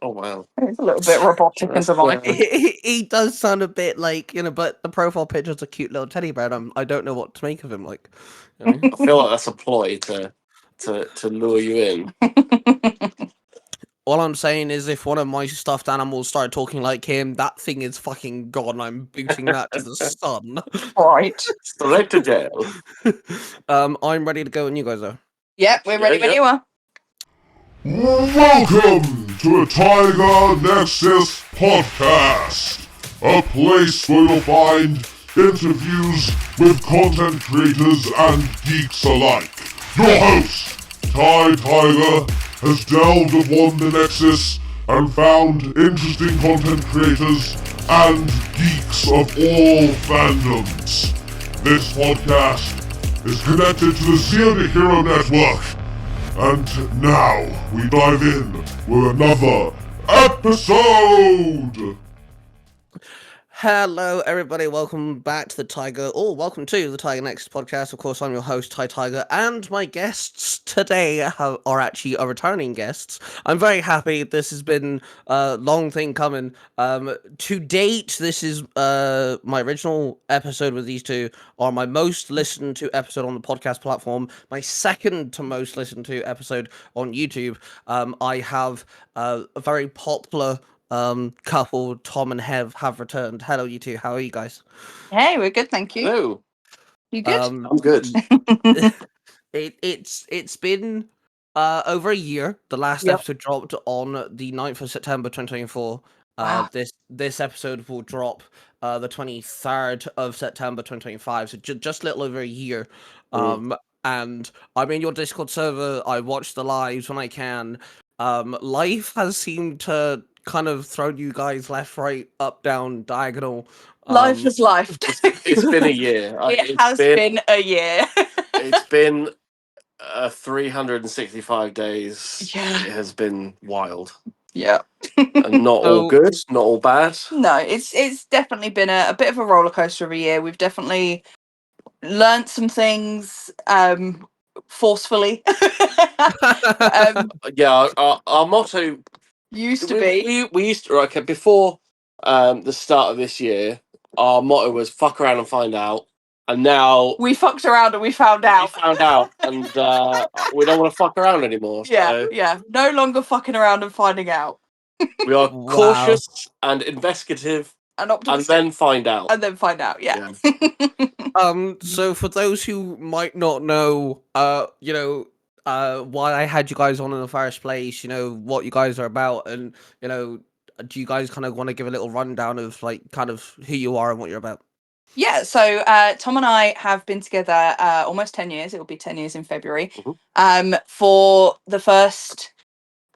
Oh wow. It's a little bit robotic and That's demonic. He does sound a bit like, but the profile picture's a cute little teddy bear. And I don't know what to make of him. Like, I feel like that's a ploy to lure you in. all I'm saying is, if one of my stuffed animals started talking like him, that thing is fucking gone. I'm booting that to the sun. Right. Straight to jail. I'm ready to go, and you guys are. Yep, we're ready when you are. Welcome to the Tiger Nexus Podcast, a place where you'll find interviews with content creators and geeks alike. Your host, Ty Tiger, has delved upon the Nexus and found interesting content creators and geeks of all fandoms. This podcast is connected to the Zero Hero Network. And now we dive in with another episode! Hello, everybody. Welcome back to welcome to the Tiger Next podcast. Of course, I'm your host, Ty Tiger, and my guests today are actually returning guests. I'm very happy. This has been a long thing coming. To date, this is my original episode with these two, are my most listened to episode on the podcast platform, my second to most listened to episode on YouTube. I have a very popular couple, Tom and Hev, have returned. Hello, you two. How are you guys? Hey, we're good, thank you. Hello. You good? I'm good. It's been over a year. The last Yep. episode dropped on the 9th of September 2024. Wow. This episode will drop the 23rd of September 2025, so just a little over a year. And I'm in your Discord server. I watch the lives when I can. Life has seemed to kind of throw you guys left, right, up, down, diagonal. Life has life. It's been a year. It has been a year. It's been 365 days. Yeah. It has been wild. Yeah. And not all good, not all bad. No, it's definitely been a bit of a roller coaster of a year. We've definitely learnt some things forcefully. Yeah, our motto Used to be. we used to, okay, before the start of this year, our motto was fuck around and find out. And now We fucked around and we found out. And we don't want to fuck around anymore. So Yeah. No longer fucking around and finding out. we are Wow. cautious and investigative And and optimistic. then find out. Yeah. So for those who might not know, why I had you guys on in the first place, what you guys are about, and do you guys kind of want to give a little rundown of like kind of who you are and what you're about? Yeah, so Tom and I have been together almost 10 years. It will be 10 years in February. For the first,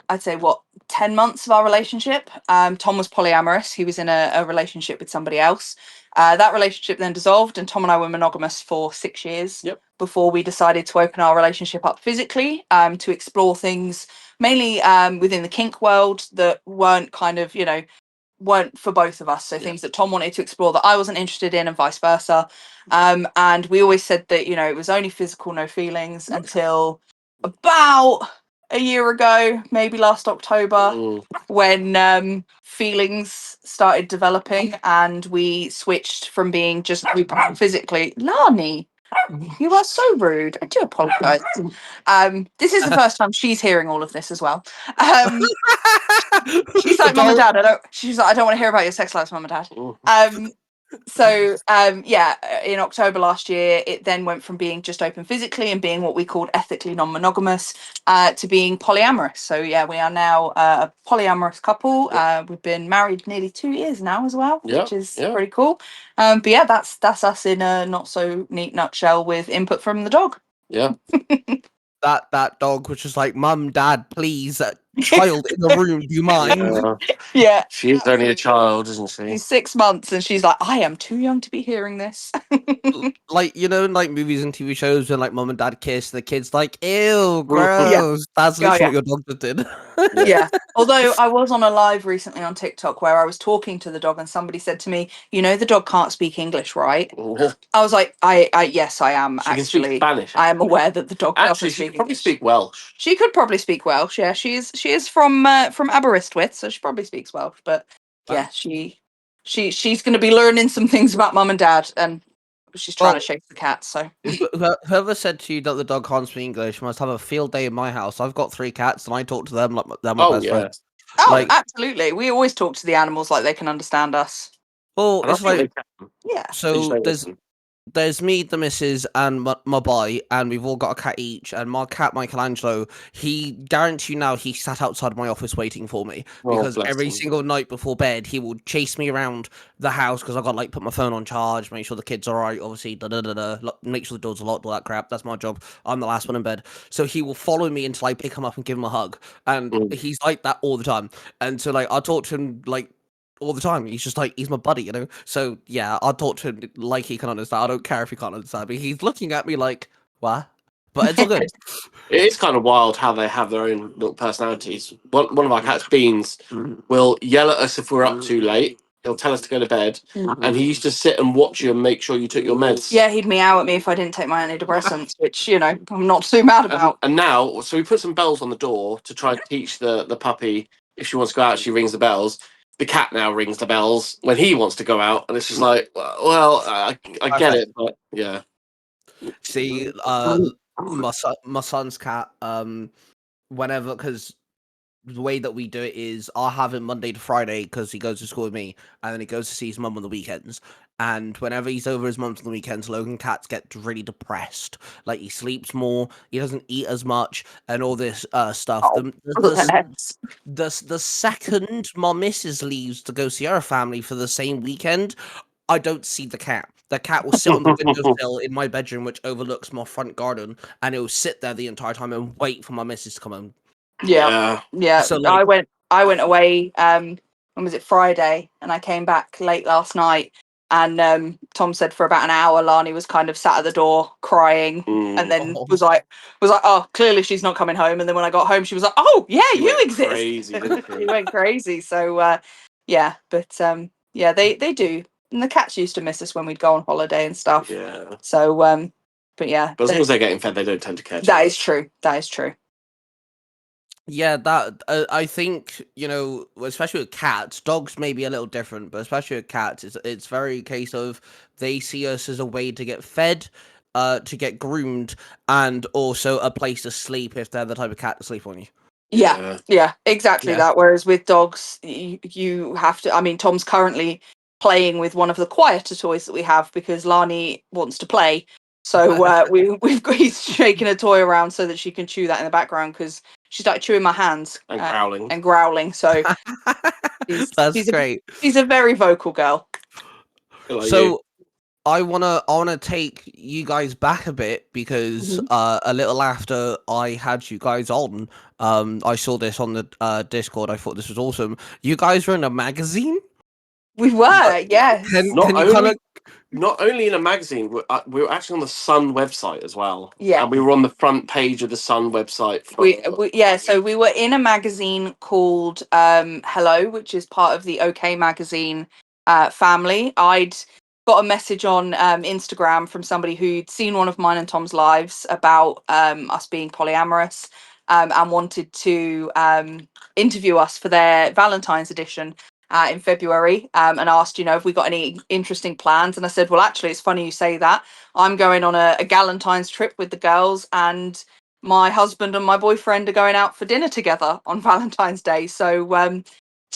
I'd say, 10 months of our relationship, Tom was polyamorous. He was in a relationship with somebody else. That relationship then dissolved, and Tom and I were monogamous for 6 years before we decided to open our relationship up physically to explore things, mainly within the kink world that weren't kind of, weren't for both of us. So things that Tom wanted to explore that I wasn't interested in, and vice versa. And we always said that, it was only physical, no feelings, until about a year ago, maybe last October, when feelings started developing and we switched from being just physically. Lani, you are so rude. I do apologise. This is the first time she's hearing all of this as well. She's like, Mum and Dad, I don't want to hear about your sex lives, Mum and Dad. So in October last year, it then went from being just open physically and being what we called ethically non-monogamous to being polyamorous. So we are now a polyamorous couple. We've been married nearly 2 years now as well, which is pretty cool. But that's us in a not so neat nutshell with input from the dog. Yeah. That dog was just like, Mum, Dad, please, child in the room, do you mind? Yeah. She's only a absolutely. child, isn't she? She's 6 months, and she's like, I am too young to be hearing this. Like, you know, in like movies and TV shows when like mom and dad kiss, the kid's like, ew, gross. That's literally what your dog just did. Yeah. Although I was on a live recently on TikTok where I was talking to the dog, and somebody said to me, "You know, the dog can't speak English, right?" I was like, "I yes, I am She can speak actually. Spanish. I am aware that the dog doesn't Actually, she speak could probably English. speak Welsh. She could probably speak Welsh. Yeah, she is from Aberystwyth, so she probably speaks Welsh. But yeah, she's going to be learning some things about mum and dad, and she's trying to shake the cat. So Whoever said to you that the dog can't speak English must have a field day in my house. I've got 3 cats and I talk to them like they're my best friends. Like, absolutely, we always talk to the animals like they can understand us. well, And I it's think like, they can. Yeah. They just so don't there's listen. there's me, the missus, and my boy, and we've all got a cat each. And my cat, Michelangelo, he guarantee you now he sat outside my office waiting for me because bless every him. single night before bed he will chase me around the house because I got like put my phone on charge, make sure the kids are alright, obviously, make sure the doors are locked, all that crap. That's my job. I'm the last one in bed, so he will follow me until I pick him up and give him a hug, and he's like that all the time. And so like I talk to him like all the time. He's just like, he's my buddy, you know? So yeah, I'll talk to him like he can understand. I don't care if he can't understand me. He's looking at me like, what? But it's all good. It is kind of wild how they have their own little personalities. One of our cats, Beans, will yell at us if we're up too late. He'll tell us to go to bed, and he used to sit and watch you and make sure you took your meds. Yeah, he'd meow at me if I didn't take my antidepressants, which, you know, I'm not too mad about. And now, so we put some bells on the door to try and teach the puppy, if she wants to go out, she rings the bells. The cat now rings the bells when he wants to go out, and it's just like, well, I get it, but yeah. See, my son's cat, whenever, because the way that we do it is I'll have him Monday to Friday because he goes to school with me, and then he goes to see his mum on the weekends. And whenever he's over his mum's on the weekends, Logan Cats gets really depressed. Like, he sleeps more, he doesn't eat as much, and all this stuff. The second my missus leaves to go see her family for the same weekend, I don't see the cat. The cat will sit on the windowsill in my bedroom, which overlooks my front garden, and it will sit there the entire time and wait for my missus to come home. Yeah. So, like, I went away. When was it? Friday, and I came back late last night. And Tom said for about an hour, Lani was kind of sat at the door crying, and then was like, "Oh, clearly she's not coming home." And then when I got home, she was like, "Oh, yeah, you exist." Crazy, She went crazy. So yeah, but yeah, they do. And the cats used to miss us when we'd go on holiday and stuff. Yeah. So but yeah, But as long as they're getting fed, they don't tend to care. that is true. That is true. yeah, that I think, you know, especially with cats, dogs may be a little different, but especially with cats, it's very case of they see us as a way to get fed, to get groomed, and also a place to sleep if they're the type of cat to sleep on you. Yeah, exactly Yeah. that. Whereas with dogs, you have to. I mean, Tom's currently playing with one of the quieter toys that we have because Lani wants to play. So he's shaking a toy around so that she can chew that in the background because she started chewing my hands And growling. and growling. So That's great. She's a very vocal girl. Like So I wanna take you guys back a bit because a little after I had you guys on, I saw this on the Discord. I thought this was awesome. You guys were in a magazine. We were, yes. Not only in a magazine, we were actually on the Sun website as well. Yeah. And we were on the front page of the Sun website. So we were in a magazine called Hello, which is part of the OK Magazine family. I'd got a message on Instagram from somebody who'd seen one of mine and Tom's lives about us being polyamorous and wanted to interview us for their Valentine's edition. In February, and asked, have we got any interesting plans? And I said, well, actually, it's funny you say that. I'm going on a Galentine's trip with the girls, and my husband and my boyfriend are going out for dinner together on Valentine's Day. So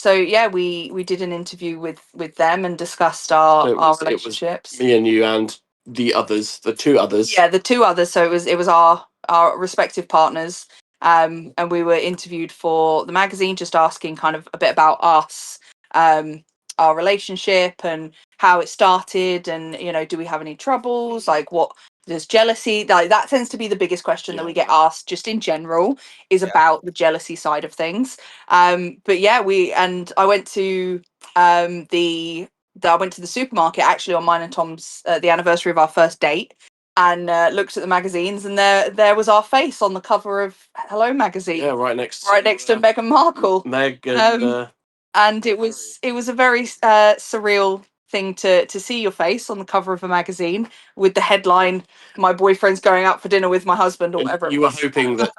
yeah, we did an interview with them and discussed our relationships. It was me and you and the two others. Yeah, the two others. So it was our respective partners. And we were interviewed for the magazine, just asking kind of a bit about us. Our relationship and how it started, and do we have any troubles, like what There's jealousy. Like that tends to be the biggest question that we get asked, just in general, is about the jealousy side of things. But yeah, I went to I went to the supermarket actually on mine and Tom's the anniversary of our first date, and looked at the magazines, and there was our face on the cover of Hello magazine. Yeah, right next to Meghan Markle. Meg And it was a very surreal thing to see your face on the cover of a magazine with the headline, "My boyfriend's going out for dinner with my husband," or whatever. You were hoping that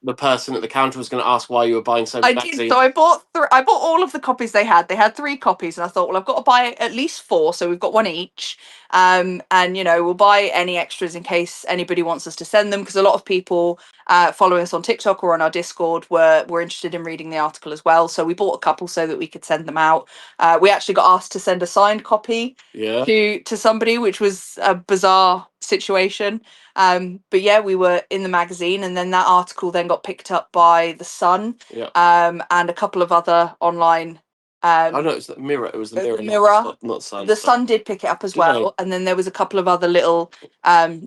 the person at the counter was going to ask why you were buying so many I did. magazines. So I bought all of the copies they had. They had 3 copies, and I thought, well, I've got to buy at least 4, so we've got 1 each. And we'll buy any extras in case anybody wants us to send them, because a lot of people following us on TikTok or on our Discord were interested in reading the article as well. So we bought a couple so that we could send them out. We actually got asked to send a signed copy to somebody, which was a bizarre situation. But yeah, we were in the magazine, and then that article then got picked up by The Sun, and a couple of other online. Oh no, it was the Mirror. It was the Mirror. Mirror. Not Sun. The Sun did pick it up as well, and then there was a couple of other little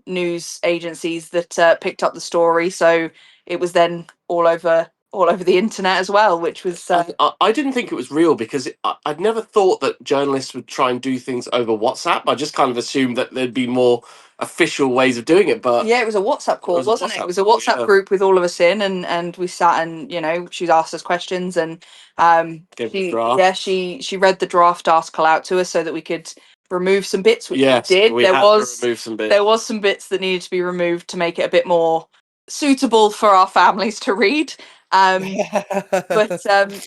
news agencies that picked up the story. So it was then all over the internet as well, which was. I didn't think it was real because I'd never thought that journalists would try and do things over WhatsApp. I just kind of assumed that there'd be more official ways of doing it. But yeah, it was a WhatsApp call, wasn't it? It was a WhatsApp group with all of us in, and we sat and she asked us questions, and she read the draft article out to us so that we could remove some bits, which we did. There was some bits that needed to be removed to make it a bit more suitable for our families to read. But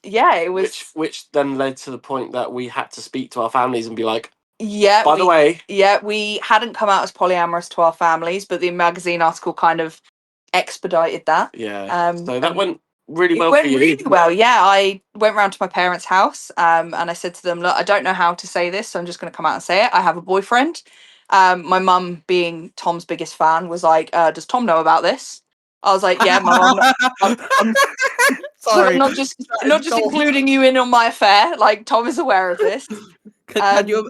yeah, it was which then led to the point that we had to speak to our families and be like, by the way, we hadn't come out as polyamorous to our families, but the magazine article kind of expedited that. So that went really well. It went really well. Yeah, I went round to my parents' house, and I said to them, "Look, I don't know how to say this, so I'm just going to come out and say it. I have a boyfriend." My mum, being Tom's biggest fan, was like, "Does Tom know about this?" I was like, "Yeah, mum. I'm sorry, I'm not just including you in on my affair. Like, Tom is aware of this." Can you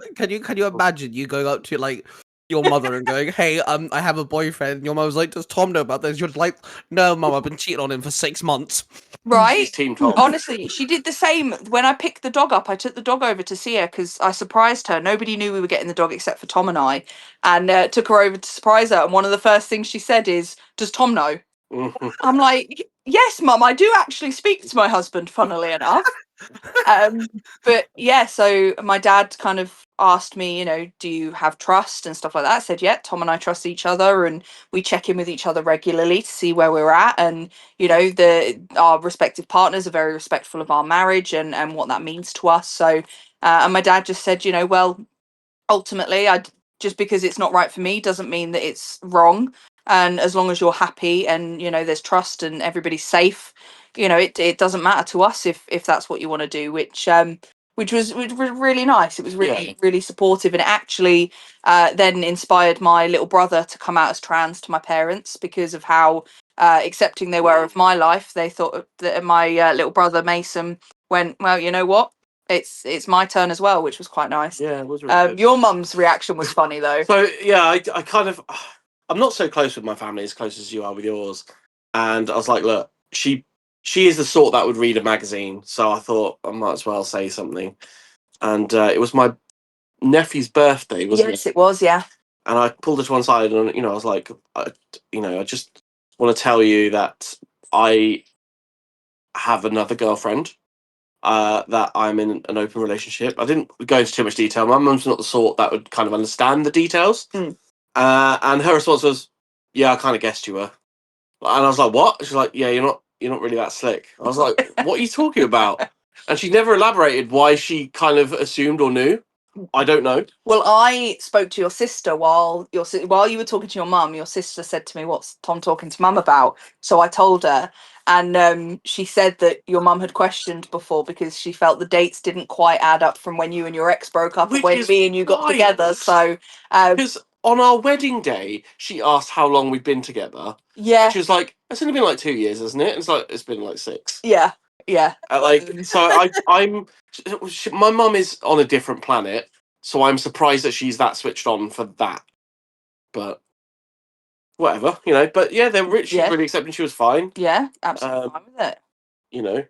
imagine you going up to like your mother and going, "Hey, I have a boyfriend." Your mother's like, "Does Tom know about this?" You're like, "No, mum, I've been cheating on him for 6 months." Right? Team Tom. Honestly, she did the same. When I picked the dog up, I took the dog over to see her because I surprised her. Nobody knew we were getting the dog except for Tom and I, and took her over to surprise her. And one of the first things she said is, "Does Tom know?" I'm like, "Yes, mum, I do actually speak to my husband, funnily enough." But yeah, so my dad kind of asked me, do you have trust and stuff like that? I said, yeah, Tom and I trust each other, and we check in with each other regularly to see where we're at. And, our respective partners are very respectful of our marriage and what that means to us. So, and my dad just said, well, ultimately, just because it's not right for me doesn't mean that it's wrong. And as long as you're happy and, there's trust and everybody's safe, it doesn't matter to us if that's what you want to do, which was really nice. It was really supportive, and it actually then inspired my little brother to come out as trans to my parents because of how accepting they were of my life. They thought that my little brother Mason went, well, you know what? It's my turn as well, which was quite nice. Yeah, it was really good. Your mum's reaction was funny though. So yeah, I kind of, I'm not so close with my family as close as you are with yours, and I was like, look, she is the sort that would read a magazine, so I thought I might as well say something. And it was my nephew's birthday, wasn't it? Yes, it was. Yeah. And I pulled her to one side, and I was like, I just want to tell you that I have another girlfriend. That I'm in an open relationship. I didn't go into too much detail. My mum's not the sort that would kind of understand the details. And her response was, "Yeah, I kind of guessed you were." And I was like, "What?" She's like, "Yeah, you're not really that slick." I was like, "What are you talking about?" And she never elaborated why she kind of assumed or knew. I don't know. Well, I spoke to your sister while you were talking to your mum. Your sister said to me, "What's Tom talking to mum about?" So I told her, and she said that your mum had questioned before because she felt the dates didn't quite add up from when you and your ex broke up and when me and you got together. So because on our wedding day, she asked how long we'd been together. Yeah, she was like, "It's only been like 2 years, isn't it?" It's like it's been like 6. Yeah. So my mum is on a different planet, so I'm surprised that she's that switched on for that. But whatever, you know. But yeah, she's Yeah. really accepting. She was fine. Yeah, absolutely fine with it. You know,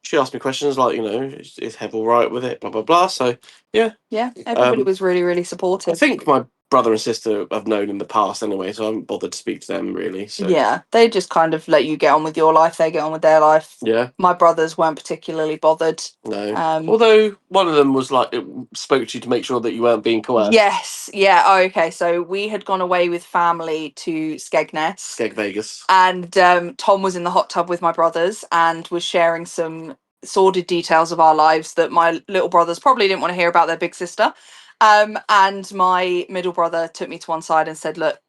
she asked me questions like, you know, is Hev all right with it? Blah blah blah. So yeah, Yeah, everybody Um, was really, really I supportive. think my brother and sister I've known in the past anyway, so I haven't bothered to speak to them really. So Yeah, they just kind of let you get on with your life. They get on with their life. yeah, My brothers weren't particularly bothered. no. Um, Although one of them was like, it spoke to you to make sure that you weren't being coerced. yes, yeah. Oh, okay, so we had gone away with family to Skegness, Skeg Vegas. and Tom was in the hot tub with my brothers and was sharing some sordid details of our lives that my little brothers probably didn't want to hear about their big sister. And my middle brother took me to one side and said, "Look,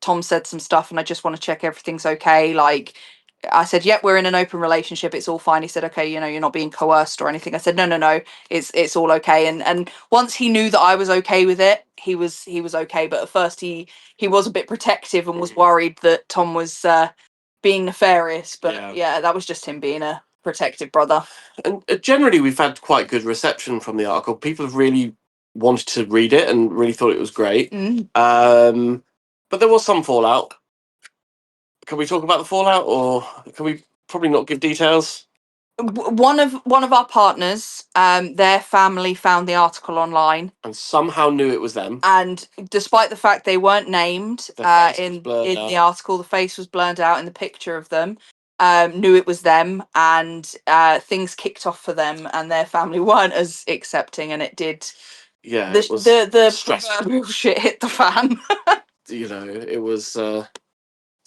Tom said some stuff and I just want to check everything's okay." Like, I said, "Yep, we're in an open relationship. It's all fine." He said, "Okay, you know, you're not being coerced or anything." I said, "No. It's all okay." And once he knew that I was okay with it, he was okay. But at first he was a bit protective and was worried that Tom was being nefarious. But yeah, that was just him being a protective brother. And generally, we've had quite good reception from the article. People have really wanted to read it and really thought it was great. But there was some fallout. Can we talk about the fallout, or can we probably not give details? One of our partners, their family found the article online And somehow knew it was them. and despite the fact they weren't named The face was in blurred the out. article, the face was blurred out in the picture of them. Knew it was them, and things kicked off for them, and their family weren't as accepting, and it did. Yeah, The it was the stressful. proverbial shit hit the fan. You know, it was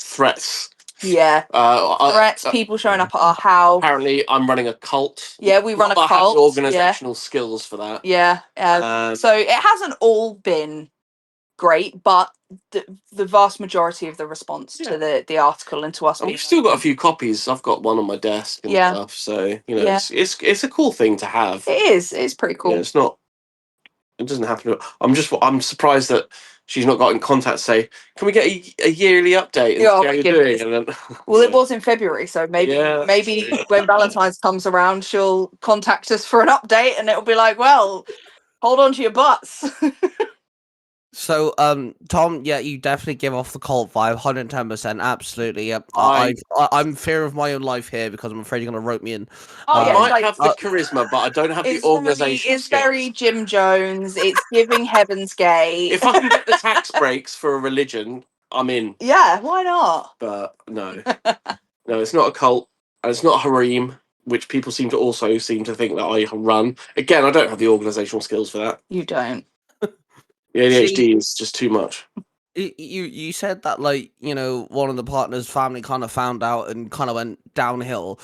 threats. Yeah, threats, people showing up at our house. Apparently, I'm running a cult. Yeah, we run Not a that I have the cult. organizational skills for that. Yeah. So it hasn't all been great, but the vast majority of the response to the article and to us, And being we've still got a open, few copies. I've got one on my desk and Yeah. stuff. So you know, Yeah. it's a cool thing to have. it is. It's pretty You cool. know, it's not. It doesn't happen. I'm surprised that she's not got in contact to say, can we get a yearly update and Yeah, see oh how my you're goodness. doing? And then, Well, it was in February, so maybe Yeah, that's maybe true. when Valentine's comes around, she'll contact us for an update, and it'll be like, well, hold on to your butts. So, Tom, yeah, you definitely give off the cult vibe, 110%, absolutely. Yep. I'm fear of my own life here because I'm afraid you're gonna rope me in. Oh I yeah, might like, have the charisma, but I don't have the organization it's skills. very Jim Jones. It's giving Heaven's Gate. If I can get the tax breaks for a religion, I'm in. Yeah, why not? But no, it's not a cult, and it's not a harem, which people seem to think that I run. Again, I don't have the organizational skills for that. You don't. The ADHD is just too much. You said that, like, you know, one of the partners' family kind of found out and kind of went downhill.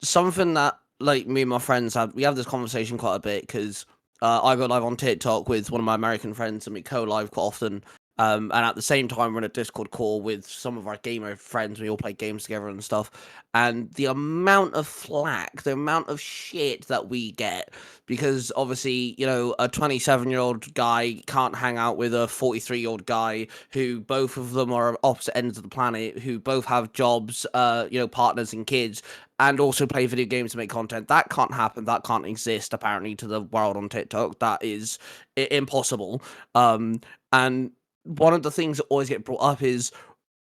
Something that, like, me and my friends we have this conversation quite a bit because I go live on TikTok with one of my American friends and we co-live quite often. And at the same time, we're in a Discord call with some of our gamer friends. We all play games together and stuff. And the amount of flack, the amount of shit that we get, because obviously, you know, a 27-year-old guy can't hang out with a 43-year-old guy who both of them are opposite ends of the planet, who both have jobs, you know, partners and kids, and also play video games to make content. That can't happen. That can't exist, apparently, to the world on TikTok. That is impossible. And one of the things that always get brought up is,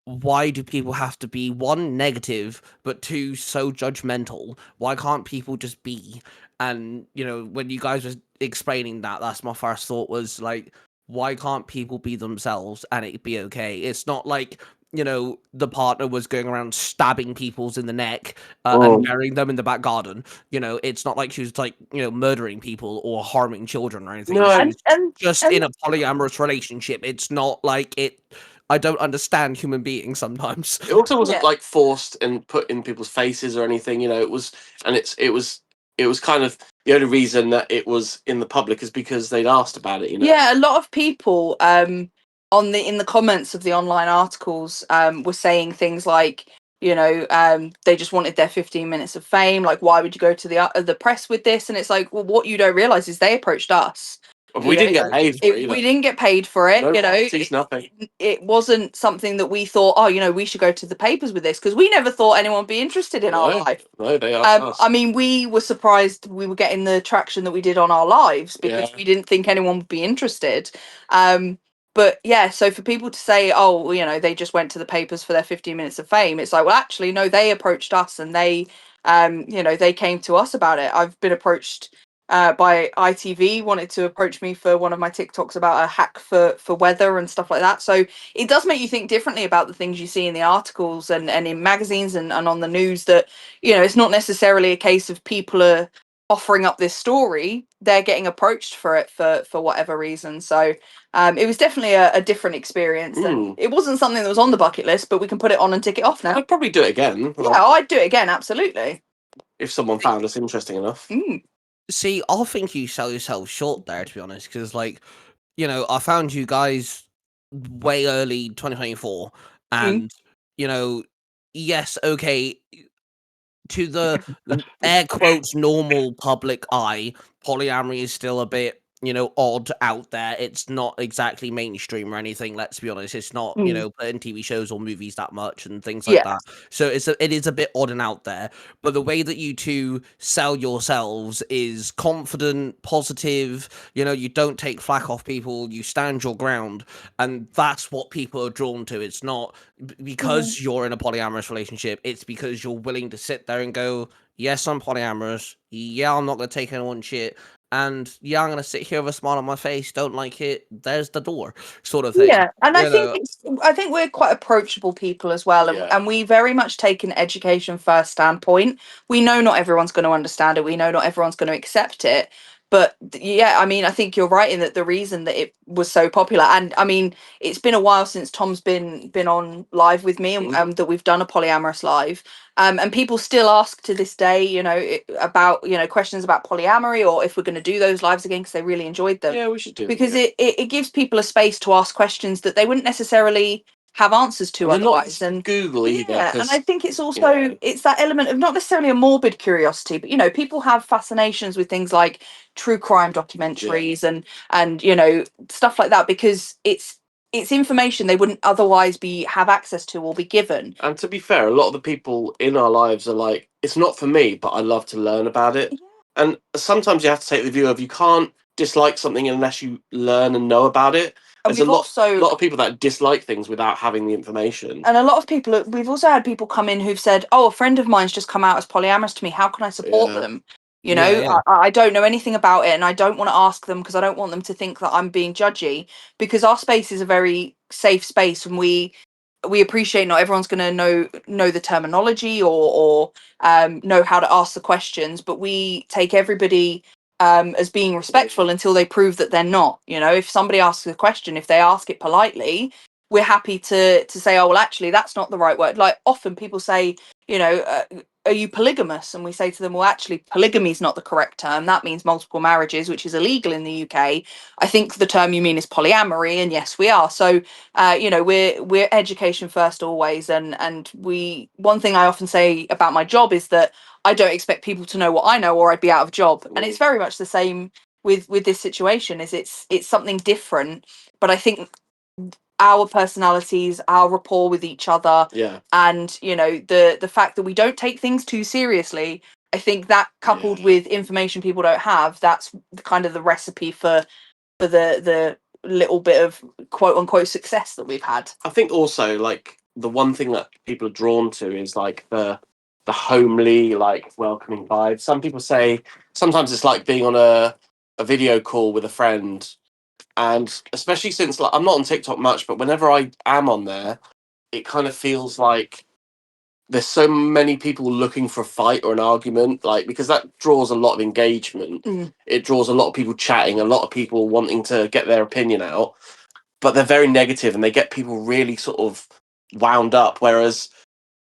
why do people have to be, one, negative, but two, so judgmental? Why can't people just be? And, you know, when you guys were explaining that, that's my first thought was, like, why can't people be themselves and it be okay? It's not like, you know, the partner was going around stabbing people's in the neck and burying them in the back garden. You know, it's not like she was, like, you know, murdering people or harming children or anything. No. She's just in a polyamorous relationship. It's not like it. I don't understand human beings sometimes. It also wasn't Yeah. like forced and put in people's faces or anything. You know, it was kind of the only reason that it was in the public is because they'd asked about it. You know. Yeah, a lot of people in the comments of the online articles were saying things like, you know, they just wanted their 15 minutes of fame. Like, why would you go to the press with this? And it's like, well, what you don't realize is they approached us. We didn't get paid for it either. We didn't get paid for it. No you know, royalties, nothing. It wasn't something that we thought, oh, you know, we should go to the papers with this, because we never thought anyone would be interested in our life. No, they asked us. I mean, we were surprised we were getting the traction that we did on our lives because we didn't think anyone would be interested. But yeah, so for people to say, oh, you know, they just went to the papers for their 15 minutes of fame, it's like, well, actually, no, they approached us and they, you know, they came to us about it. I've been approached by ITV, wanted to approach me for one of my TikToks about a hack for weather and stuff like that. So it does make you think differently about the things you see in the articles and in magazines and on the news, that, you know, it's not necessarily a case of people are offering up this story. They're getting approached for it for whatever reason. So it was definitely a different experience. And it wasn't something that was on the bucket list, but we can put it on and tick it off now. I'd probably do it again. Yeah, I'd do it again, absolutely. If someone found us interesting enough. See, I think you sell yourself short there, to be honest, because, like, you know, I found you guys way early 2024, and, you know, yes, okay, to the air quotes normal public eye, polyamory is still a bit, you know, odd out there. It's not exactly mainstream or anything, let's be honest. It's not, you know, put in TV shows or movies that much and things like that. So it is a bit odd and out there. But the way that you two sell yourselves is confident, positive, you know, you don't take flack off people, you stand your ground, and that's what people are drawn to. It's not because you're in a polyamorous relationship, it's because you're willing to sit there and go, yes, I'm polyamorous. Yeah, I'm not going to take anyone's shit. And yeah, I'm going to sit here with a smile on my face. Don't like it. There's the door, sort of thing. Yeah, and I think we're quite approachable people as well, and we very much take an education first standpoint. We know not everyone's going to understand it. We know not everyone's going to accept it. But yeah, I mean, I think you're right in that the reason that it was so popular, and I mean, it's been a while since Tom's been on live with me, and that we've done a polyamorous live. And people still ask to this day, you know, about, you know, questions about polyamory, or if we're going to do those lives again, because they really enjoyed them. Yeah, we should do them because again. it gives people a space to ask questions that they wouldn't necessarily have answers to And they're not otherwise. And Google either. yeah, and 'cause, I think it's also you know, it's that element of not necessarily a morbid curiosity, but, you know, people have fascinations with things like true crime documentaries and you know, stuff like that, because it's information they wouldn't otherwise have access to or be given. And to be fair, a lot of the people in our lives are like, it's not for me, but I love to learn about it. And sometimes you have to take the view of you can't dislike something unless you learn and know about it. And There's a we've lot of people that dislike things without having the information. And a lot of people, we've also had people come in who've said, oh, a friend of mine's just come out as polyamorous to me. How can I support them? You know, Yeah. I don't know anything about it, and I don't want to ask them because I don't want them to think that I'm being judgy, because our space is a very safe space, and we appreciate not everyone's going to know the terminology or know how to ask the questions, but we take everybody as being respectful until they prove that they're not. You know, if somebody asks a question, if they ask it politely, we're happy to say, oh, well, actually, that's not the right word. Like, often people say, you know, are you polygamous? And we say to them, well, actually, polygamy is not the correct term. That means multiple marriages, which is illegal in the UK. I think the term you mean is polyamory, and yes, we are. So, you know, we're education first always, and one thing I often say about my job is that I don't expect people to know what I know, or I'd be out of job. And it's very much the same with this situation. Is it's something different, but I think our personalities, our rapport with each other, and, you know, the fact that we don't take things too seriously, I think that, coupled with information people don't have, that's kind of the recipe for the little bit of quote unquote success that we've had. I think also, like, the one thing that people are drawn to is like the homely, like, welcoming vibe. Some people say sometimes it's like being on a video call with a friend. And especially since, like, I'm not on TikTok much, but whenever I am on there, it kind of feels like there's so many people looking for a fight or an argument, like, because that draws a lot of engagement. It draws a lot of people chatting, a lot of people wanting to get their opinion out, but they're very negative and they get people really sort of wound up. Whereas,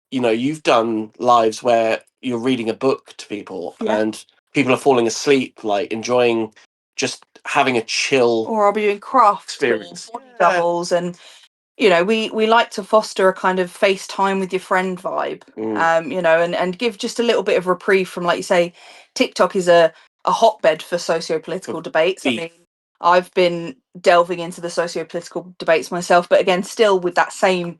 you know, you've done lives where you're reading a book to people and people are falling asleep, like enjoying just having a chill, or I'll be doing crafts experience, or body doubles, and, you know, we like to foster a kind of FaceTime with your friend vibe, you know, and give just a little bit of reprieve from, like you say, TikTok is a hotbed for socio-political debates. I mean, I've been delving into the socio-political debates myself, but again, still with that same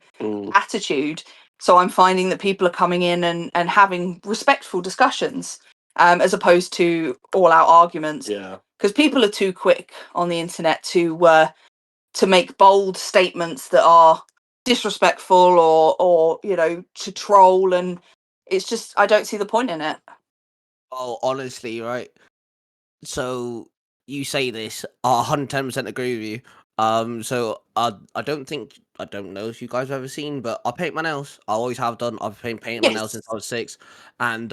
attitude. So I'm finding that people are coming in and having respectful discussions, as opposed to all-out arguments. Yeah. Because people are too quick on the internet to to make bold statements that are disrespectful or to troll, and it's just I don't see the point in it. Oh, honestly, right. So you say this, I 110% agree with you. So I don't know if you guys have ever seen, but I paint my nails. I always have done. I've been painting my nails since I was 6. And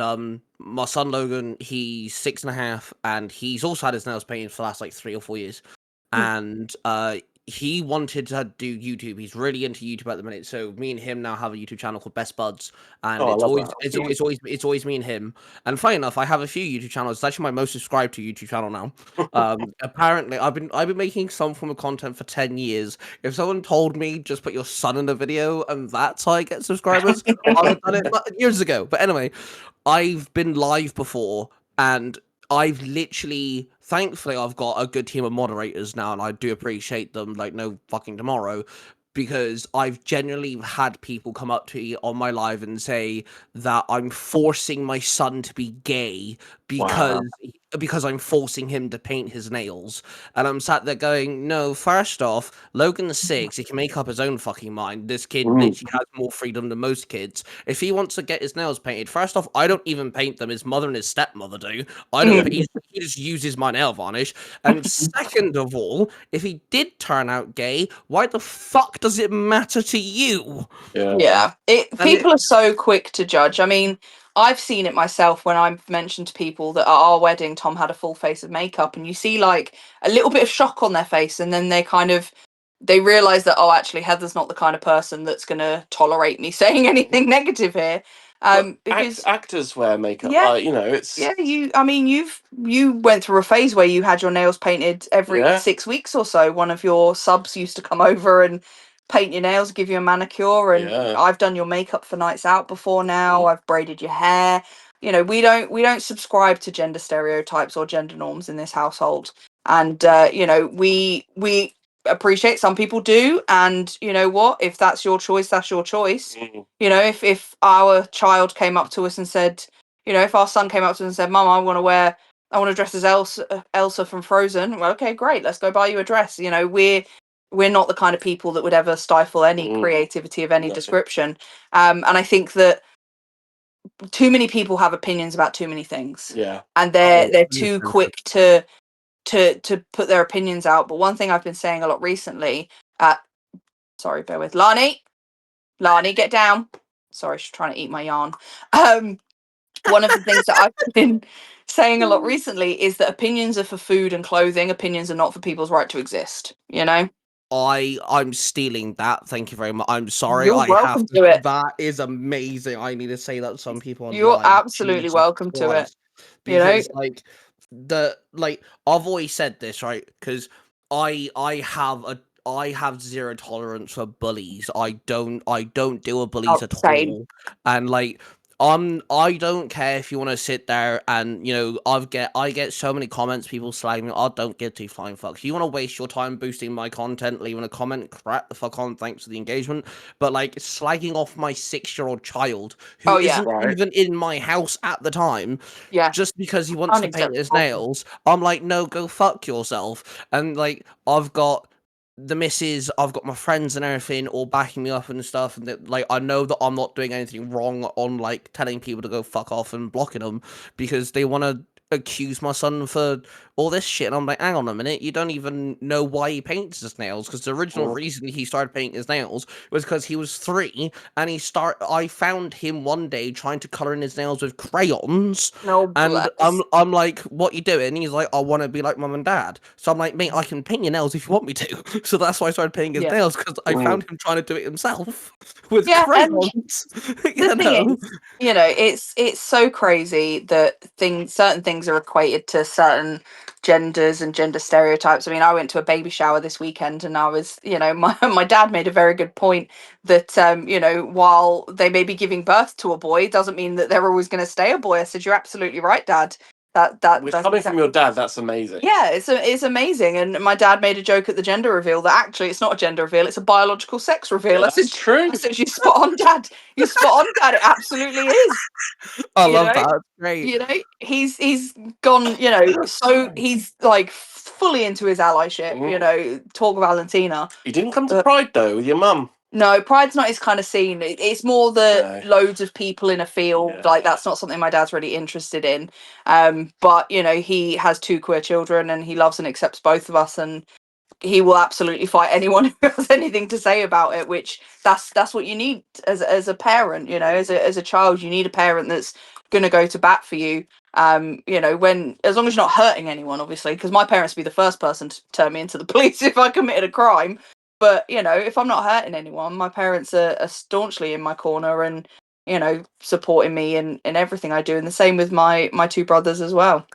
my son Logan, he's 6.5, and he's also had his nails painted for the last like 3 or 4 years. And he wanted to do YouTube. He's really into YouTube at the minute. So me and him now have a YouTube channel called Best Buds, and Oh, I it's love always that. it's always me and him. And funny enough, I have a few YouTube channels. It's actually my most subscribed to YouTube channel now. Apparently, I've been making some form of content for 10 years. If someone told me just put your son in a video and that's how I get subscribers, I would have done it years ago. But anyway, I've been live before, and I've literally, thankfully, I've got a good team of moderators now, and I do appreciate them like no fucking tomorrow, because I've genuinely had people come up to me on my live and say that I'm forcing my son to be gay because I'm forcing him to paint his nails. And I'm sat there going, no, first off, Logan's 6, he can make up his own fucking mind. This kid literally has more freedom than most kids. If he wants to get his nails painted, first off, I don't even paint them. His mother and his stepmother do. I don't. He just uses my nail varnish. And second of all, if he did turn out gay, why the fuck does it matter to you? Yeah, people are so quick to judge. I mean, I've seen it myself when I've mentioned to people that at our wedding Tom had a full face of makeup, and you see like a little bit of shock on their face, and then they realize that, oh, actually Heather's not the kind of person that's going to tolerate me saying anything negative here. Because actors wear makeup, Yeah. it's you went through a phase where you had your nails painted every 6 weeks or so. One of your subs used to come over and paint your nails, give you a manicure, and I've done your makeup for nights out before now. I've braided your hair. We don't subscribe to gender stereotypes or gender norms in this household. And we appreciate some people do, and you know what, if that's your choice, that's your choice. If our child came up to us and said, if our son came up to us and said, Mum, I want to dress as Elsa from Frozen, well, okay, great, let's go buy you a dress. We're not the kind of people that would ever stifle any creativity of any description. And I think that too many people have opinions about too many things. Yeah. And they're too quick to put their opinions out. But one thing I've been saying a lot recently, sorry, bear with Lani, get down. Sorry, she's trying to eat my yarn. One of the things that I've been saying a lot recently is that opinions are for food and clothing. Opinions are not for people's right to exist. I'm stealing that. Thank you very much. I'm sorry. You're welcome to it. That is amazing. I need to say that to some people online. You're absolutely welcome to it. Because I've always said this, right? Because I have zero tolerance for bullies. I don't deal with bullies at all. And I don't care if you want to sit there and I get so many comments, people slagging me. I don't give two flying fucks. You want to waste your time boosting my content, leaving a comment, crap the fuck on, thanks for the engagement. But slagging off my 6-year-old child who isn't even in my house at the time, just because he wants to paint his nails, I'm like, no, go fuck yourself. And I've got the missus, I've got my friends and everything all backing me up and stuff, and I know that I'm not doing anything wrong on telling people to go fuck off and blocking them because they want to accuse my son for all this shit. And I'm like, hang on a minute, you don't even know why he paints his nails, because the original reason he started painting his nails was because he was 3 and I found him one day trying to color in his nails with crayons. And I'm like, what you doing? And he's like, I want to be like mum and dad. So I'm like, mate, I can paint your nails if you want me to. So that's why I started painting his nails, because I found him trying to do it himself with crayons. The thing is, it's so crazy that certain things are equated to certain genders and gender stereotypes. I mean, I went to a baby shower this weekend, and I was, my dad made a very good point that while they may be giving birth to a boy, doesn't mean that they're always going to stay a boy. I said, you're absolutely right, Dad. Which that's coming from your dad, that's amazing. yeah, it's amazing. And my dad made a joke at the gender reveal that actually it's not a gender reveal, it's a biological sex reveal. Yeah, I said, that's true. I said, you're spot on, Dad. You're spot on, Dad. It absolutely is. I You love know? that. That's great. You know, he's gone, you know, so he's like fully into his allyship, you know, talk Valentina. You didn't come to Pride though with your mum. No, Pride's not his kind of scene. It's more the No. loads of people in a field. Yeah. Like that's not something my dad's really interested in. But you know, he has 2 queer children and he loves and accepts both of us, and he will absolutely fight anyone who has anything to say about it, which that's what you need as a parent, you know, as a child. You need a parent that's gonna go to bat for you. You know, when as long as you're not hurting anyone, obviously, because my parents would be the first person to turn me into the police if I committed a crime. But you know, if I'm not hurting anyone, my parents are staunchly in my corner and, you know, supporting me in everything I do. And the same with my 2 brothers as well.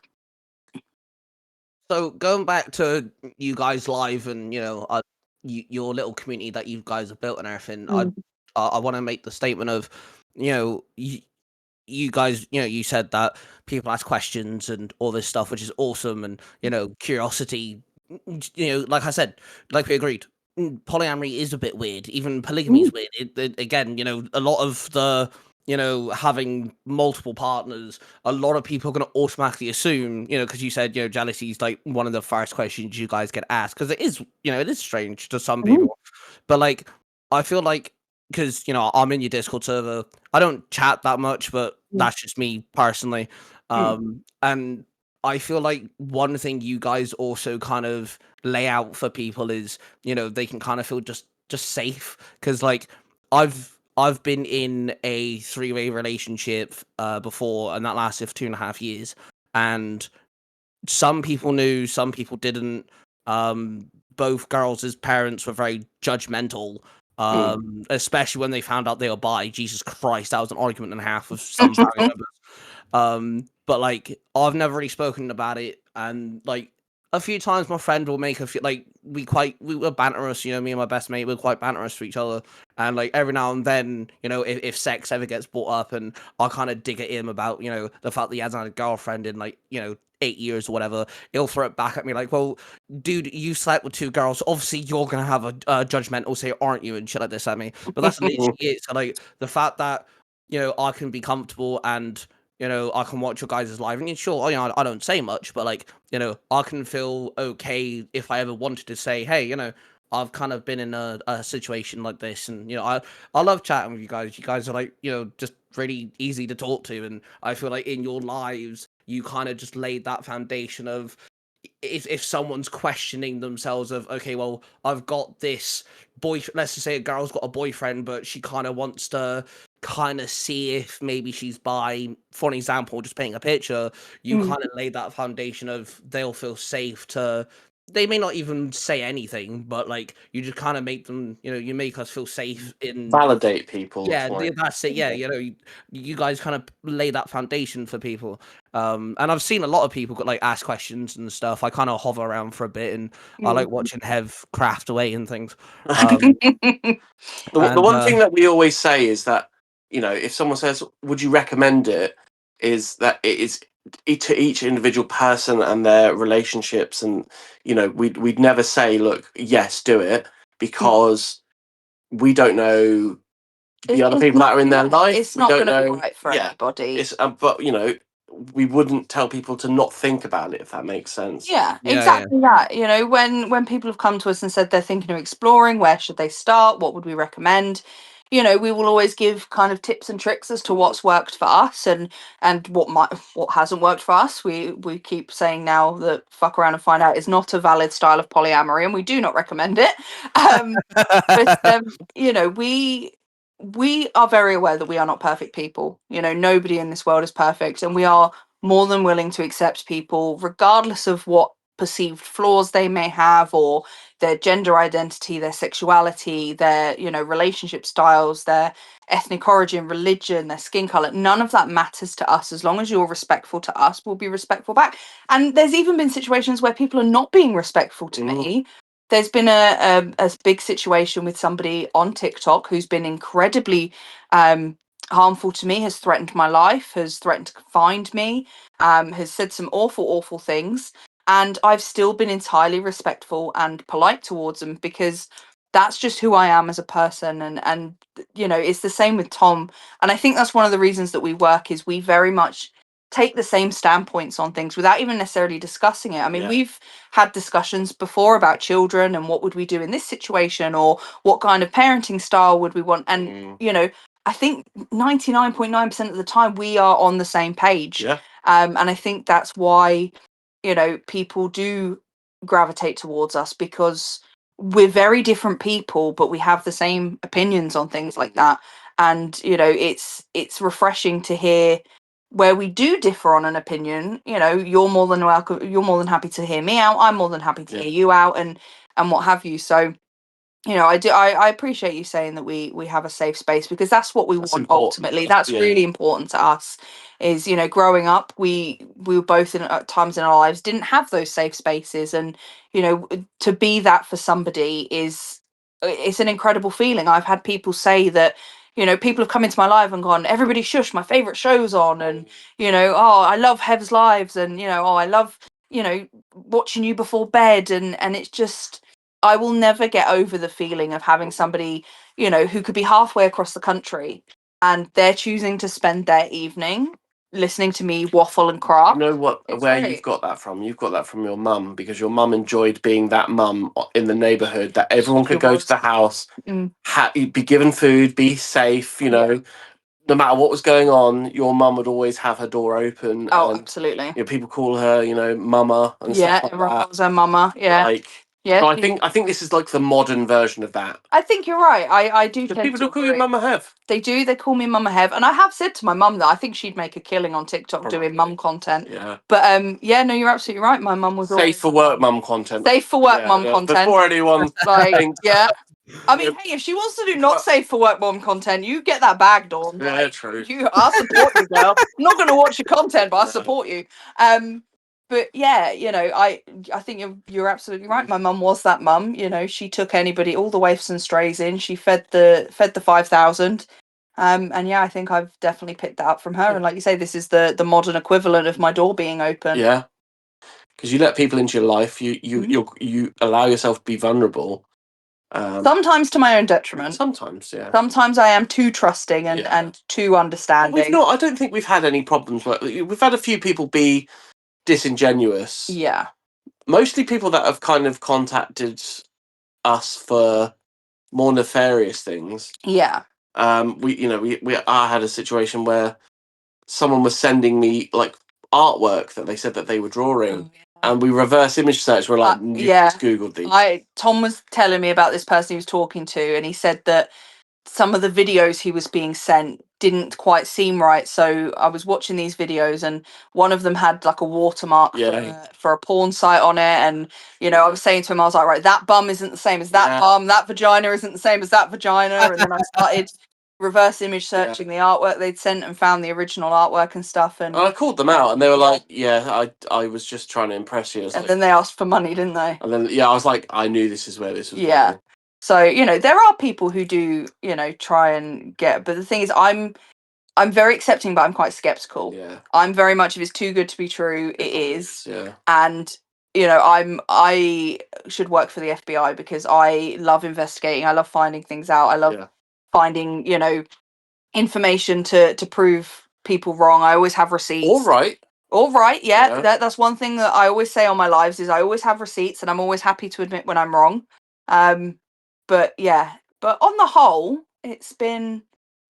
So going back to you guys live and your little community that you guys have built and everything, I want to make the statement of, you guys, you said that people ask questions and all this stuff, which is awesome, and curiosity. Like I said, like we agreed, polyamory is a bit weird. Even polygamy is weird. Again, a lot of the having multiple partners, a lot of people are going to automatically assume, because you said, jealousy is like one of the first questions you guys get asked, because it is, it is strange to some people. But like, I feel like, because, I'm in your Discord server, I don't chat that much, but that's just me personally. And I feel like one thing you guys also kind of lay out for people is, they can kind of feel just safe. Because like, I've been in a 3-way relationship before, and that lasted for 2.5 years. And some people knew, some people didn't. Both girls' parents were very judgmental, especially when they found out they were bi. Jesus Christ, that was an argument and a half with some family members. But like, I've never really spoken about it, and like, a few times my friend will make a few, like, we were banterous, me and my best mate were quite banterous for each other, and like every now and then, if sex ever gets brought up and I kind of dig at him about, the fact that he hasn't had a girlfriend in like, 8 years or whatever, he'll throw it back at me like, well, dude, you slept with 2 girls, obviously you're gonna have a judgmental say, aren't you, and shit like this at me. But that's literally it. So like, the fact that, I can be comfortable and I can watch your guys' live, and sure, I don't say much, but like, I can feel okay if I ever wanted to say, hey, I've kind of been in a situation like this, and I love chatting with you guys. You guys are like, just really easy to talk to, and I feel like in your lives, you kind of just laid that foundation of, if someone's questioning themselves of, okay, well, I've got this boyfriend, let's just say a girl's got a boyfriend, but she kind of wants to kind of see if maybe she's bi, for an example, just painting a picture, you kind of lay that foundation of they'll feel safe to, they may not even say anything, but like, you just kind of make them, you make us feel safe in Validate people. Yeah, that's it. Yeah, you guys kind of lay that foundation for people. And I've seen a lot of people like ask questions and stuff. I kind of hover around for a bit, and I like watching Hev craft away and things. The one thing that we always say is that, if someone says, would you recommend it, is that it is to each individual person and their relationships. And, we'd never say, look, yes, do it, because we don't know the other people that are in their life. It's not going to be right for anybody. It's, but, we wouldn't tell people to not think about it, if that makes sense. Yeah, exactly that. When people have come to us and said they're thinking of exploring, where should they start? What would we recommend? We will always give kind of tips and tricks as to what's worked for us and what hasn't worked for us. We keep saying now that fuck around and find out is not a valid style of polyamory, and we do not recommend it. But we are very aware that we are not perfect people. Nobody in this world is perfect, and we are more than willing to accept people regardless of what perceived flaws they may have, or their gender identity, their sexuality, their relationship styles, their ethnic origin, religion, their skin color. None of that matters to us. As long as you're respectful to us, we'll be respectful back. And there's even been situations where people are not being respectful to me. There's been a big situation with somebody on TikTok who's been incredibly harmful to me, has threatened my life, has threatened to find me, has said some awful things, and I've still been entirely respectful and polite towards them because that's just who I am as a person. And it's the same with Tom, and I think that's one of the reasons that we work is we very much take the same standpoints on things without even necessarily discussing it. I mean, Yeah. we've had discussions before about children and what would we do in this situation, or what kind of parenting style would we want, and I think 99.9% of the time we are on the same page. Yeah. And I think that's why, people do gravitate towards us, because we're very different people, but we have the same opinions on things like that. And, it's refreshing to hear where we do differ on an opinion. You're more than welcome. You're more than happy to hear me out. I'm more than happy to hear you out, and what have you. So, I appreciate you saying that we have a safe space, because that's what we want important. ultimately. That's really important to us. Is growing up, we were both at times in our lives didn't have those safe spaces, and to be that for somebody it's an incredible feeling. I've had people say that people have come into my life and gone, everybody shush, my favorite show's on, and oh, I love Hev's lives, and oh, I love watching you before bed, and it's just, I will never get over the feeling of having somebody, who could be halfway across the country and they're choosing to spend their evening listening to me waffle and craft. You know what? It's Where great. you've got that from? You've got that from your mum, because your mum enjoyed being that mum in the neighbourhood that everyone could She go was. to the house, Mm. be given food, be safe. No matter what was going on, your mum would always have her door open. Oh, and, absolutely. people call her, mama and Yeah, stuff like everyone that. calls her mama. Yeah. Like, Yeah. so I think this is like the modern version of that. I think you're right. I do Because tend people to do call you agree. Mama Hev. They do. They call me Mama Hev, and I have said to my mum that I think she'd make a killing on TikTok doing mum content. Yeah. But yeah, no, you're absolutely right. My mum was Safe always for work mum content. safe for work Yeah, mum yeah. content. Before anyone Like, thinks. yeah. I mean, hey, if she wants to do not safe for work mom content, you get that bag, Dawn. Yeah, Like, true. I support you, girl. I'm not going to watch your content, but I No. support you. But yeah, I think you're absolutely right. My mum was that mum. She took anybody, all the waifs and strays in. She fed the 5,000. And yeah, I think I've definitely picked that up from her. And like you say, this is the modern equivalent of my door being open. Yeah. Because you let people into your life, you allow yourself to be vulnerable. Sometimes to my own detriment. Sometimes, yeah. Sometimes I am too trusting and too understanding. We've not. I don't think we've had any problems. We've had a few people be disingenuous. Yeah. Mostly people that have kind of contacted us for more nefarious things. Yeah. I had a situation where someone was sending me like artwork that they said that they were drawing, and we reverse image search. We're like, you just googled these. Tom was telling me about this person he was talking to, and he said that some of the videos he was being sent didn't quite seem right. So I was watching these videos, and one of them had like a watermark for a porn site on it. And I was saying to him, I was like, right, that bum isn't the same as that bum. That vagina isn't the same as that vagina. And then I started reverse image searching the artwork they'd sent and found the original artwork and stuff. And I called them out, and they were like, "Yeah, I was just trying to impress you." And then they asked for money, didn't they? And then I was like, I knew this is where this was. Yeah. Going. So there are people who do try and get, but the thing is, I'm very accepting, but I'm quite skeptical. Yeah. I'm very much, if it's too good to be true, it is. Yeah. And I should work for the FBI because I love investigating. I love finding things out. I love finding information to prove people wrong. I always have receipts. All right, yeah. That's one thing that I always say on my lives is I always have receipts, and I'm always happy to admit when I'm wrong. But on the whole, it's been